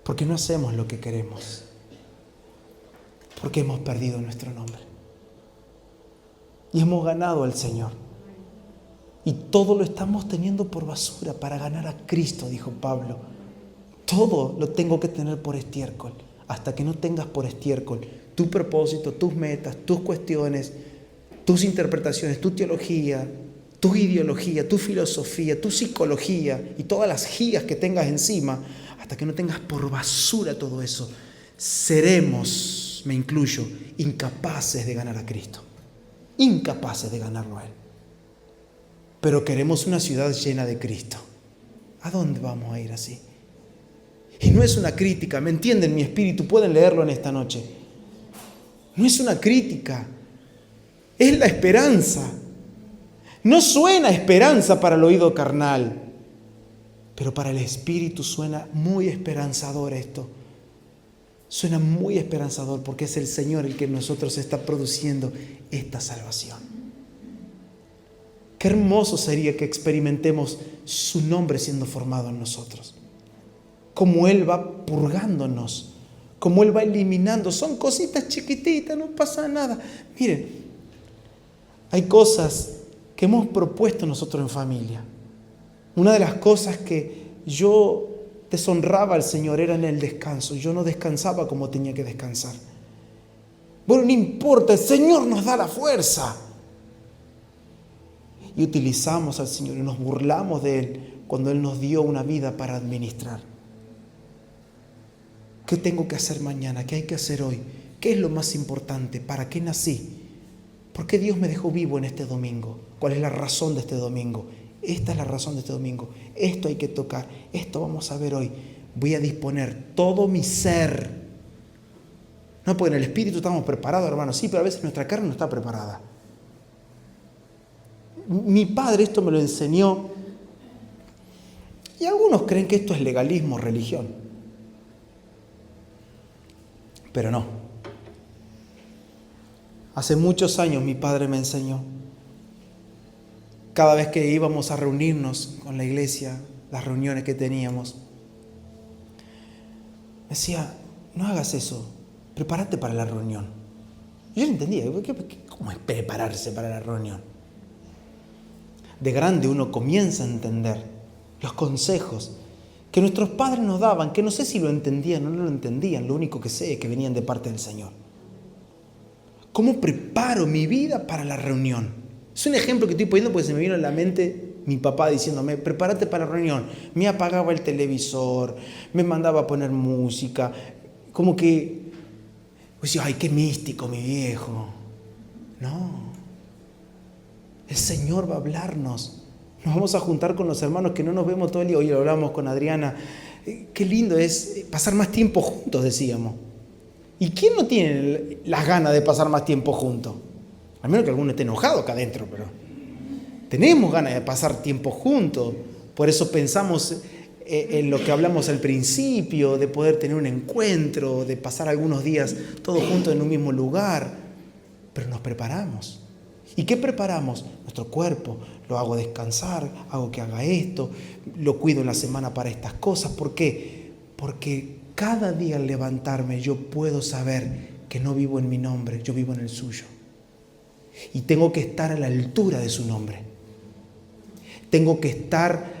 Porque no hacemos lo que queremos. Porque hemos perdido nuestro nombre. Y hemos ganado al Señor. Y todo lo estamos teniendo por basura para ganar a Cristo, dijo Pablo. Todo lo tengo que tener por estiércol. Hasta que no tengas por estiércol tu propósito, tus metas, tus cuestiones, tus interpretaciones, tu teología, tu ideología, tu filosofía, tu psicología y todas las gigas que tengas encima, hasta que no tengas por basura todo eso, seremos, me incluyo, incapaces de ganar a Cristo. Incapaces de ganarlo a Él. Pero queremos una ciudad llena de Cristo. ¿A dónde vamos a ir así? Y no es una crítica, ¿me entienden? Mi espíritu, pueden leerlo en esta noche. No es una crítica, es la esperanza. No suena esperanza para el oído carnal, pero para el espíritu suena muy esperanzador esto. Suena muy esperanzador porque es el Señor el que en nosotros está produciendo esta salvación. Qué hermoso sería que experimentemos su nombre siendo formado en nosotros. Como Él va purgándonos, como Él va eliminando. Son cositas chiquititas, no pasa nada. Miren, hay cosas que hemos propuesto nosotros en familia. Una de las cosas que yo deshonraba al Señor era en el descanso. Yo no descansaba como tenía que descansar. Bueno, no importa, el Señor nos da la fuerza. Y utilizamos al Señor y nos burlamos de Él cuando Él nos dio una vida para administrar. ¿Qué tengo que hacer mañana? ¿Qué hay que hacer hoy? ¿Qué es lo más importante? ¿Para qué nací? ¿Por qué Dios me dejó vivo en este domingo? ¿Cuál es la razón de este domingo? Esta es la razón de este domingo. Esto hay que tocar. Esto vamos a ver hoy. Voy a disponer todo mi ser. No, porque en el espíritu estamos preparados, hermanos. Sí, pero a veces nuestra carne no está preparada. Mi padre esto me lo enseñó. Y algunos creen que esto es legalismo, religión. Pero no. Hace muchos años mi padre me enseñó. Cada vez que íbamos a reunirnos con la iglesia, las reuniones que teníamos, me decía, no hagas eso, prepárate para la reunión. Yo no entendía, ¿cómo es prepararse para la reunión? De grande uno comienza a entender los consejos que nuestros padres nos daban, que no sé si lo entendían o no lo entendían, lo único que sé es que venían de parte del Señor. ¿Cómo preparo mi vida para la reunión? Es un ejemplo que estoy poniendo porque se me vino a la mente mi papá diciéndome, prepárate para la reunión. Me apagaba el televisor, me mandaba a poner música, como que, pues, ay, qué místico mi viejo. No. El Señor va a hablarnos. Nos vamos a juntar con los hermanos que no nos vemos todo el día. Hoy lo hablamos con Adriana. Qué lindo es pasar más tiempo juntos, decíamos. ¿Y quién no tiene las ganas de pasar más tiempo juntos? Al menos que alguno esté enojado acá adentro, pero tenemos ganas de pasar tiempo juntos. Por eso pensamos en lo que hablamos al principio, de poder tener un encuentro, de pasar algunos días todos juntos en un mismo lugar. Pero nos preparamos. ¿Y qué preparamos? Nuestro cuerpo. Lo hago descansar, hago que haga esto, lo cuido en la semana para estas cosas. ¿Por qué? Porque cada día al levantarme yo puedo saber que no vivo en mi nombre, yo vivo en el suyo. Y tengo que estar a la altura de su nombre. Tengo que estar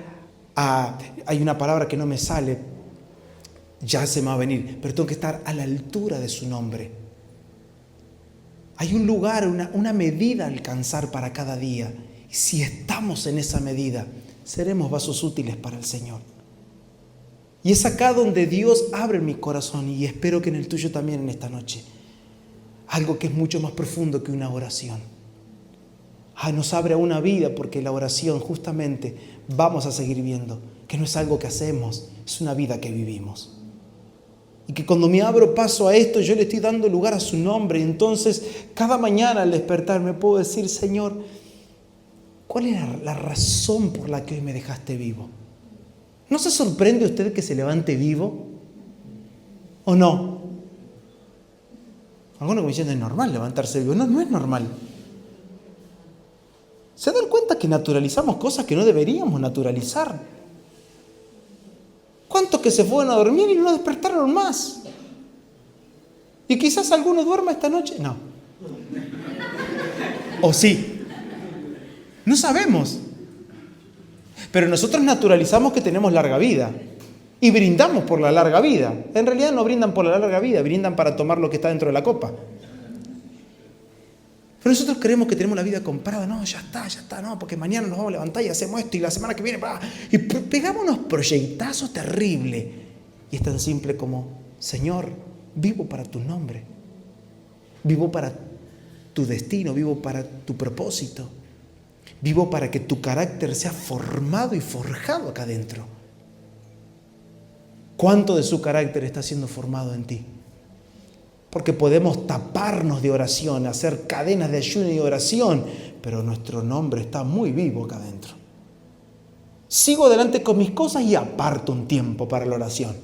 hay una palabra que no me sale, ya se me va a venir, pero tengo que estar a la altura de su nombre. Hay un lugar, una medida a alcanzar para cada día. Y si estamos en esa medida, seremos vasos útiles para el Señor. Y es acá donde Dios abre mi corazón y espero que en el tuyo también en esta noche. Algo que es mucho más profundo que una oración. Nos abre a una vida porque la oración justamente vamos a seguir viendo que no es algo que hacemos, es una vida que vivimos. Y que cuando me abro paso a esto, yo le estoy dando lugar a su nombre. Y entonces, cada mañana al despertar me puedo decir, Señor, ¿cuál es la razón por la que hoy me dejaste vivo? ¿No se sorprende usted que se levante vivo? ¿O no? Algunos me dicen, es normal levantarse vivo. No, no es normal. ¿Se dan cuenta que naturalizamos cosas que no deberíamos naturalizar? ¿Cuántos que se fueron a dormir y no despertaron más? Y quizás alguno duerma esta noche. No. ¿O sí? No sabemos. Pero nosotros naturalizamos que tenemos larga vida. Y brindamos por la larga vida. En realidad no brindan por la larga vida, brindan para tomar lo que está dentro de la copa. Pero nosotros creemos que tenemos la vida comprada. No, ya está, no, porque mañana nos vamos a levantar y hacemos esto y la semana que viene, y pegamos unos proyectazos terribles. Y es tan simple como, Señor, vivo para tu nombre. Vivo para tu destino, vivo para tu propósito. Vivo para que tu carácter sea formado y forjado acá adentro. ¿Cuánto de su carácter está siendo formado en ti? Porque podemos taparnos de oración, hacer cadenas de ayuno y oración, pero nuestro nombre está muy vivo acá adentro. Sigo adelante con mis cosas y aparto un tiempo para la oración.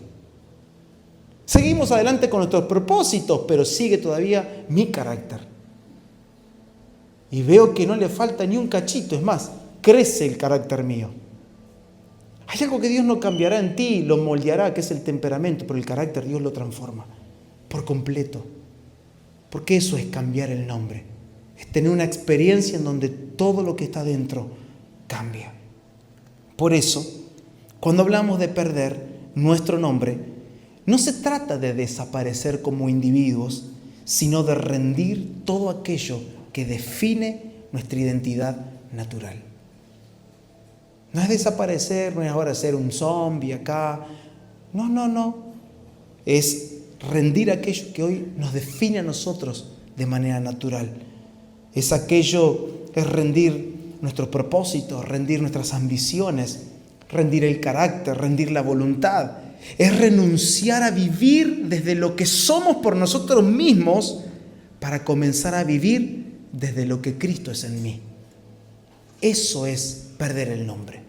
Seguimos adelante con nuestros propósitos, pero sigue todavía mi carácter. Y veo que no le falta ni un cachito, es más, crece el carácter mío. Hay algo que Dios no cambiará en ti, lo moldeará, que es el temperamento, pero el carácter Dios lo transforma por completo. Porque eso es cambiar el nombre. Es tener una experiencia en donde todo lo que está dentro cambia. Por eso, cuando hablamos de perder nuestro nombre, no se trata de desaparecer como individuos, sino de rendir todo aquello que define nuestra identidad natural. No es desaparecer, no es ahora ser un zombie acá. No. Es rendir aquello que hoy nos define a nosotros de manera natural. Es rendir nuestros propósitos, rendir nuestras ambiciones, rendir el carácter, rendir la voluntad. Es renunciar a vivir desde lo que somos por nosotros mismos para comenzar a vivir desde lo que Cristo es en mí. Eso es perder el nombre.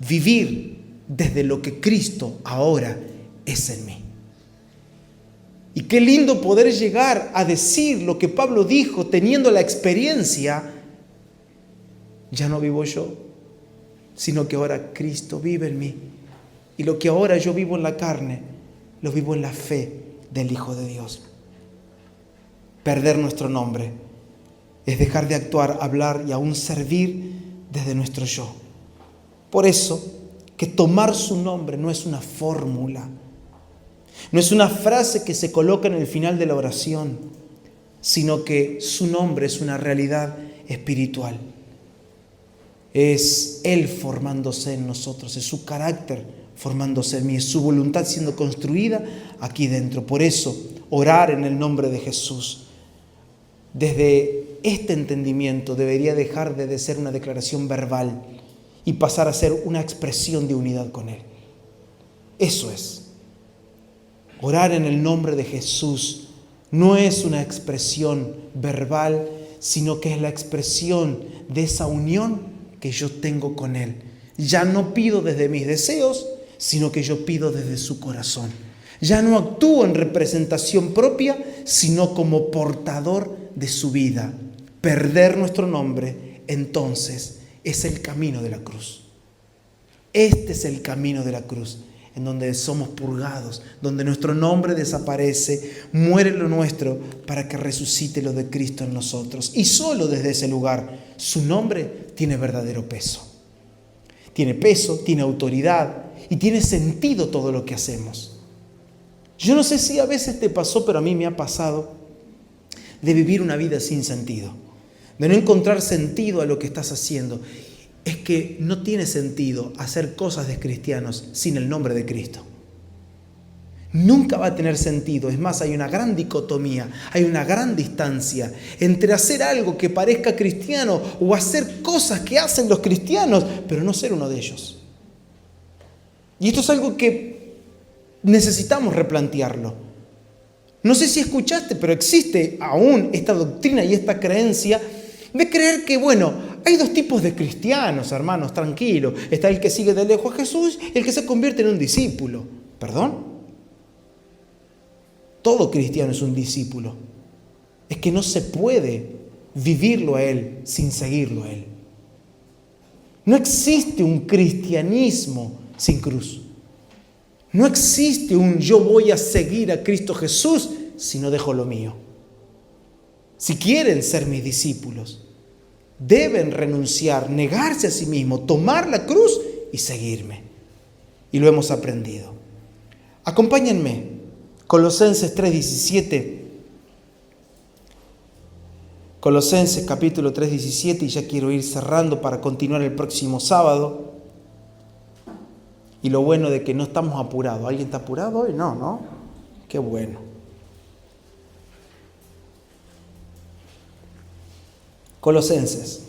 Vivir desde lo que Cristo ahora es en mí. Y qué lindo poder llegar a decir lo que Pablo dijo teniendo la experiencia. Ya no vivo yo, sino que ahora Cristo vive en mí. Y lo que ahora yo vivo en la carne, lo vivo en la fe del Hijo de Dios. Perder nuestro nombre es dejar de actuar, hablar y aún servir desde nuestro yo. Por eso, que tomar su nombre no es una fórmula, no es una frase que se coloca en el final de la oración, sino que su nombre es una realidad espiritual. Es Él formándose en nosotros, es su carácter formándose en mí, es su voluntad siendo construida aquí dentro. Por eso, orar en el nombre de Jesús, desde este entendimiento, debería dejar de ser una declaración verbal y pasar a ser una expresión de unidad con Él. Eso es. Orar en el nombre de Jesús no es una expresión verbal, sino que es la expresión de esa unión que yo tengo con Él. Ya no pido desde mis deseos, sino que yo pido desde su corazón. Ya no actúo en representación propia, sino como portador de su vida. Perder nuestro nombre, entonces, es el camino de la cruz. Este es el camino de la cruz, en donde somos purgados, donde nuestro nombre desaparece, muere lo nuestro para que resucite lo de Cristo en nosotros. Y solo desde ese lugar su nombre tiene verdadero peso. Tiene peso, tiene autoridad y tiene sentido todo lo que hacemos. Yo no sé si a veces te pasó, pero a mí me ha pasado de vivir una vida sin sentido, de no encontrar sentido a lo que estás haciendo. Es que no tiene sentido hacer cosas de cristianos sin el nombre de Cristo. Nunca va a tener sentido. Es más, hay una gran dicotomía, hay una gran distancia entre hacer algo que parezca cristiano o hacer cosas que hacen los cristianos, pero no ser uno de ellos. Y esto es algo que necesitamos replantearlo. No sé si escuchaste, pero existe aún esta doctrina y esta creencia de creer que, bueno, hay dos tipos de cristianos, hermanos, tranquilos. Está el que sigue de lejos a Jesús y el que se convierte en un discípulo. ¿Perdón? Todo cristiano es un discípulo. Es que no se puede vivirlo a Él sin seguirlo a Él. No existe un cristianismo sin cruz. No existe un yo voy a seguir a Cristo Jesús si no dejo lo mío. Si quieren ser mis discípulos, deben renunciar, negarse a sí mismos, tomar la cruz y seguirme. Y lo hemos aprendido. Acompáñenme, Colosenses 3:17. Colosenses capítulo 3:17, y ya quiero ir cerrando para continuar el próximo sábado. Y lo bueno de que no estamos apurados. ¿Alguien está apurado hoy? No, ¿no? Qué bueno. Colosenses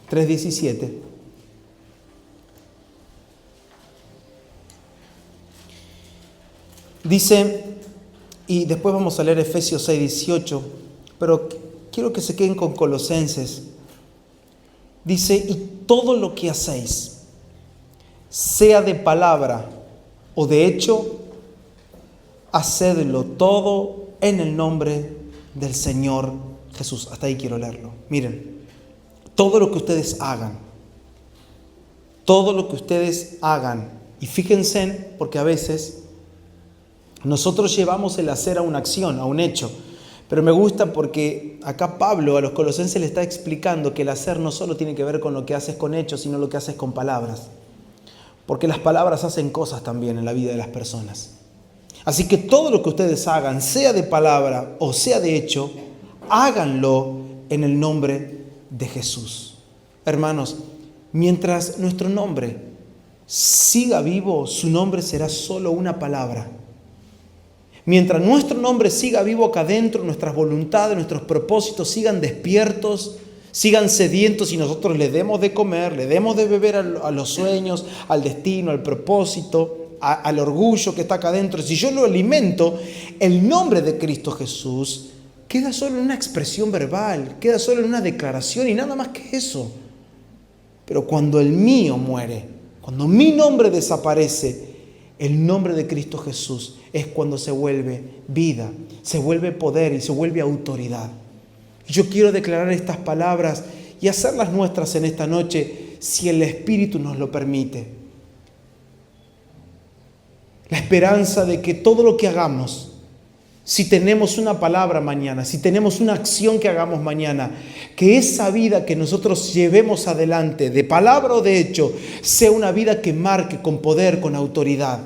3:17. Dice, y después vamos a leer Efesios 6:18, pero quiero que se queden con Colosenses. Dice, y todo lo que hacéis, sea de palabra o de hecho, hacedlo todo en el nombre del Señor Jesús. Hasta ahí quiero leerlo. Miren, todo lo que ustedes hagan, y fíjense, porque a veces nosotros llevamos el hacer a una acción, a un hecho, pero me gusta porque acá Pablo a los colosenses le está explicando que el hacer no solo tiene que ver con lo que haces con hechos, sino lo que haces con palabras. Porque las palabras hacen cosas también en la vida de las personas. Así que todo lo que ustedes hagan, sea de palabra o sea de hecho, háganlo en el nombre de Jesús. Hermanos, mientras nuestro nombre siga vivo, su nombre será solo una palabra. Mientras nuestro nombre siga vivo acá adentro, nuestras voluntades, nuestros propósitos sigan despiertos, sigan sedientos y nosotros le demos de comer, le demos de beber a los sueños, al destino, al propósito, al orgullo que está acá adentro. Si yo lo alimento, el nombre de Cristo Jesús queda solo en una expresión verbal, queda solo en una declaración y nada más que eso. Pero cuando el mío muere, cuando mi nombre desaparece, el nombre de Cristo Jesús es cuando se vuelve vida, se vuelve poder y se vuelve autoridad. Yo quiero declarar estas palabras y hacerlas nuestras en esta noche, si el Espíritu nos lo permite. La esperanza de que todo lo que hagamos, si tenemos una palabra mañana, si tenemos una acción que hagamos mañana, que esa vida que nosotros llevemos adelante, de palabra o de hecho, sea una vida que marque con poder, con autoridad.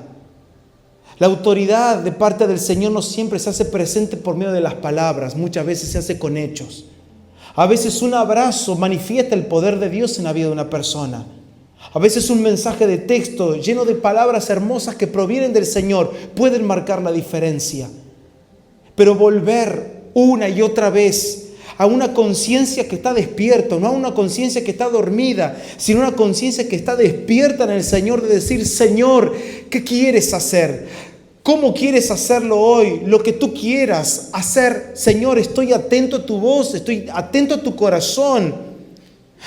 La autoridad de parte del Señor no siempre se hace presente por medio de las palabras, muchas veces se hace con hechos. A veces un abrazo manifiesta el poder de Dios en la vida de una persona. A veces un mensaje de texto lleno de palabras hermosas que provienen del Señor pueden marcar la diferencia. Pero volver una y otra vez a una conciencia que está despierta, no a una conciencia que está dormida, sino una conciencia que está despierta en el Señor, de decir, Señor, ¿qué quieres hacer? ¿Cómo quieres hacerlo hoy? Lo que tú quieras hacer, Señor, estoy atento a tu voz, estoy atento a tu corazón.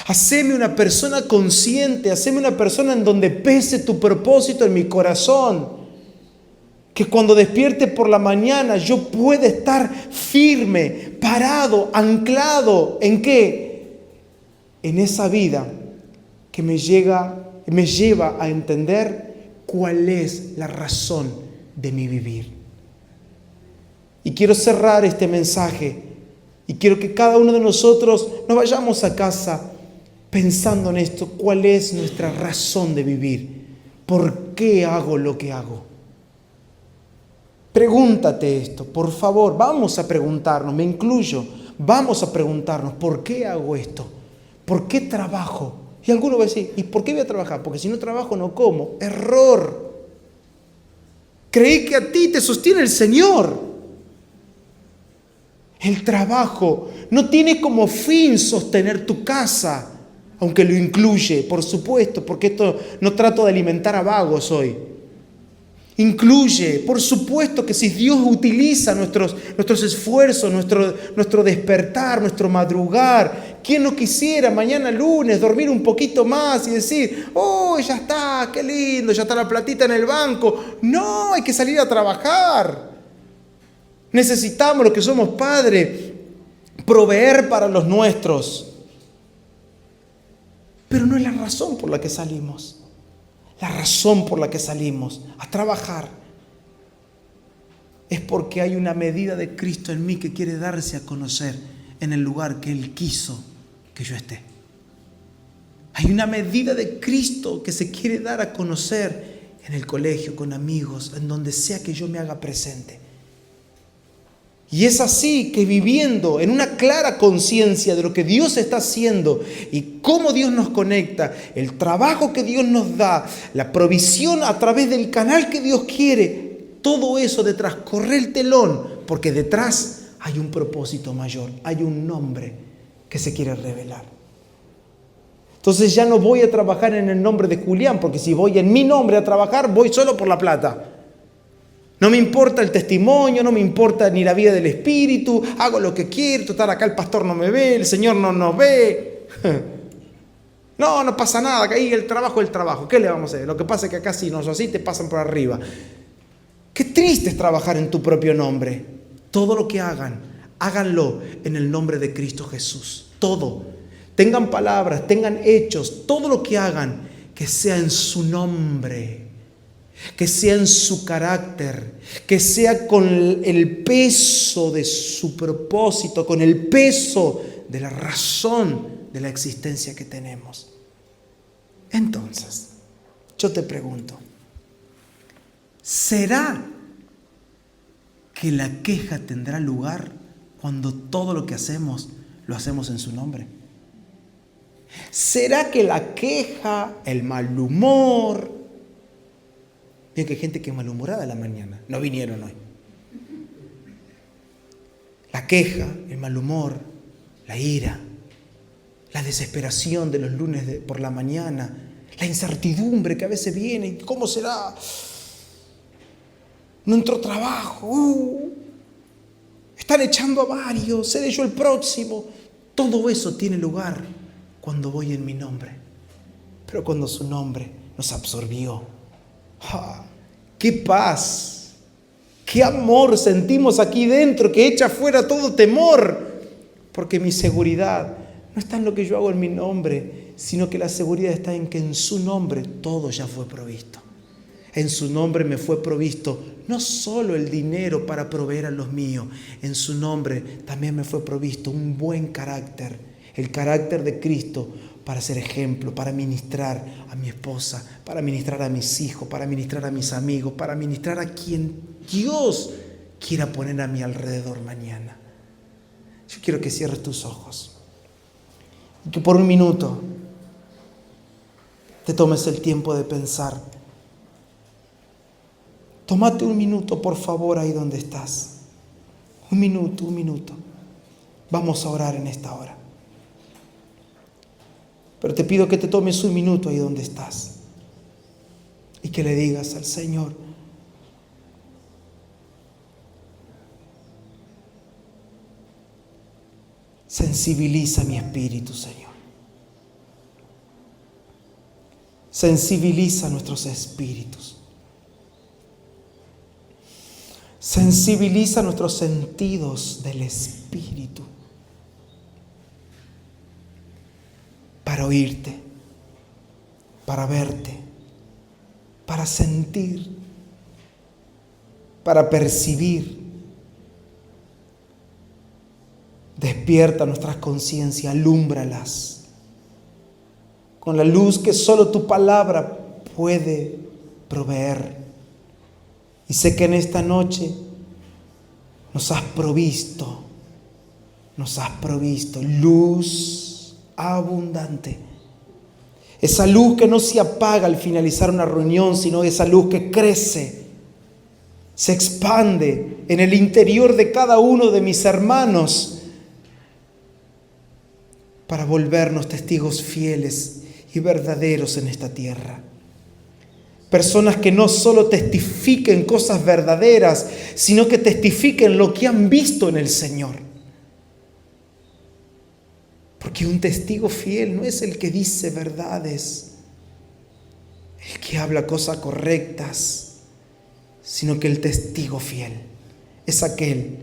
Haceme una persona consciente, haceme una persona en donde pese tu propósito en mi corazón. Que cuando despierte por la mañana yo pueda estar firme, parado, anclado. ¿En qué? En esa vida que me lleva a entender cuál es la razón de mi vivir. Y quiero cerrar este mensaje y quiero que cada uno de nosotros nos vayamos a casa pensando en esto. ¿Cuál es nuestra razón de vivir? ¿Por qué hago lo que hago? Pregúntate esto, por favor, vamos a preguntarnos, me incluyo, vamos a preguntarnos, ¿por qué hago esto? ¿Por qué trabajo? Y alguno va a decir, ¿y por qué voy a trabajar? Porque si no trabajo no como. Error. Creí que a ti te sostiene el Señor. El trabajo no tiene como fin sostener tu casa, aunque lo incluye, por supuesto, porque esto no trato de alimentar a vagos hoy. Incluye, por supuesto que si Dios utiliza nuestros esfuerzos, nuestro despertar, nuestro madrugar, ¿quién no quisiera mañana lunes dormir un poquito más y decir, oh, ya está, qué lindo, ya está la platita en el banco? No, hay que salir a trabajar. Necesitamos, los que somos padres, proveer para los nuestros. Pero no es la razón por la que salimos. La razón por la que salimos a trabajar es porque hay una medida de Cristo en mí que quiere darse a conocer en el lugar que Él quiso que yo esté. Hay una medida de Cristo que se quiere dar a conocer en el colegio, con amigos, en donde sea que yo me haga presente. Y es así que viviendo en una clara conciencia de lo que Dios está haciendo y cómo Dios nos conecta, el trabajo que Dios nos da, la provisión a través del canal que Dios quiere, todo eso detrás, corre el telón, porque detrás hay un propósito mayor, hay un nombre que se quiere revelar. Entonces ya no voy a trabajar en el nombre de Julián, porque si voy en mi nombre a trabajar, voy solo por la plata. No me importa el testimonio, no me importa ni la vida del Espíritu, hago lo que quiero, total acá el pastor no me ve, el Señor no nos ve. No pasa nada, que ahí el trabajo, ¿qué le vamos a hacer? Lo que pasa es que acá si no sos así te pasan por arriba. Qué triste es trabajar en tu propio nombre. Todo lo que hagan, háganlo en el nombre de Cristo Jesús. Todo. Tengan palabras, tengan hechos, todo lo que hagan, que sea en su nombre. Que sea en su carácter, que sea con el peso de su propósito, con el peso de la razón de la existencia que tenemos. Entonces, yo te pregunto, ¿será que la queja tendrá lugar cuando todo lo que hacemos lo hacemos en su nombre? ¿Será que la queja, el mal humor... Miren que hay gente que es malhumorada a la mañana. No vinieron hoy. La queja, el mal humor, la ira, la desesperación de los lunes por la mañana, la incertidumbre que a veces viene. ¿Cómo será? No entró trabajo. Están echando a varios. Seré yo el próximo. Todo eso tiene lugar cuando voy en mi nombre. Pero cuando su nombre nos absorbió. ¡Qué paz! ¡Qué amor sentimos aquí dentro que echa fuera todo temor! Porque mi seguridad no está en lo que yo hago en mi nombre, sino que la seguridad está en que en su nombre todo ya fue provisto. En su nombre me fue provisto no solo el dinero para proveer a los míos, en su nombre también me fue provisto un buen carácter, el carácter de Cristo, para ser ejemplo, para ministrar a mi esposa, para ministrar a mis hijos, para ministrar a mis amigos, para ministrar a quien Dios quiera poner a mi alrededor mañana. Yo quiero que cierres tus ojos y que por un minuto te tomes el tiempo de pensar. Tómate un minuto, por favor, ahí donde estás. Un minuto. Vamos a orar en esta hora. Pero te pido que te tomes un minuto ahí donde estás y que le digas al Señor: sensibiliza mi espíritu, Señor. Sensibiliza nuestros espíritus. Sensibiliza nuestros sentidos del espíritu. Para oírte, para verte, para sentir, para percibir. Despierta nuestras conciencias, alúmbralas con la luz que solo tu palabra puede proveer. Y sé que en esta noche nos has provisto luz abundante. Esa luz que no se apaga al finalizar una reunión, sino esa luz que crece, se expande en el interior de cada uno de mis hermanos para volvernos testigos fieles y verdaderos en esta tierra. Personas que no solo testifiquen cosas verdaderas, sino que testifiquen lo que han visto en el Señor. Porque un testigo fiel no es el que dice verdades, el que habla cosas correctas, sino que el testigo fiel es aquel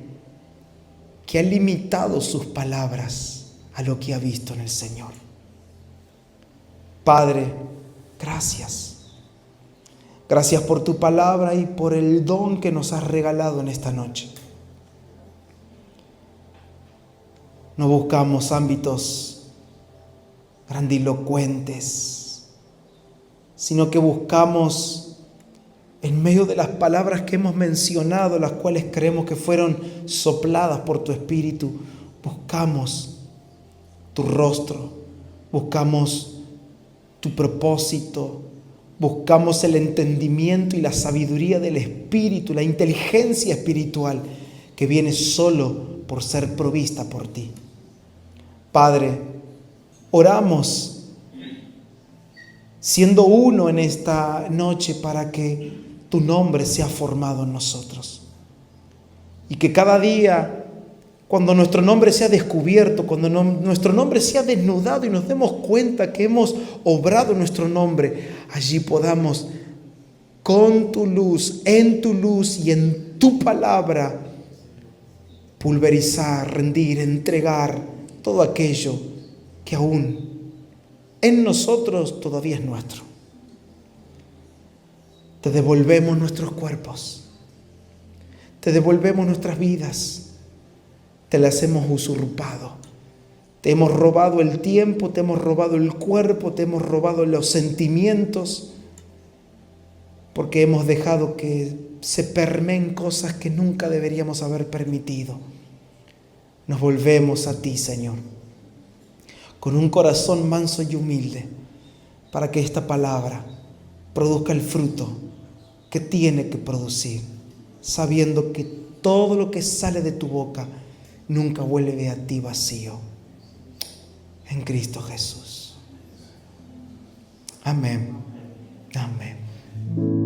que ha limitado sus palabras a lo que ha visto en el Señor. Padre, gracias. Gracias por tu palabra y por el don que nos has regalado en esta noche. No buscamos ámbitos grandilocuentes, sino que buscamos, en medio de las palabras que hemos mencionado, las cuales creemos que fueron sopladas por tu Espíritu, buscamos tu rostro, buscamos tu propósito, buscamos el entendimiento y la sabiduría del Espíritu, la inteligencia espiritual que viene solo por ser provista por ti. Padre, oramos siendo uno en esta noche para que tu nombre sea formado en nosotros. Y que cada día, cuando nuestro nombre sea descubierto, cuando nuestro nombre sea desnudado y nos demos cuenta que hemos obrado nuestro nombre, allí podamos, con tu luz, en tu luz y en tu palabra, pulverizar, rendir, entregar todo aquello que aún en nosotros todavía es nuestro. Te devolvemos nuestros cuerpos, te devolvemos nuestras vidas. Te las hemos usurpado, te hemos robado el tiempo, te hemos robado el cuerpo, te hemos robado los sentimientos, porque hemos dejado que se permeen cosas que nunca deberíamos haber permitido. Nos volvemos a ti, Señor, con un corazón manso y humilde, para que esta palabra produzca el fruto que tiene que producir, sabiendo que todo lo que sale de tu boca nunca vuelve a ti vacío. En Cristo Jesús. Amén. Amén.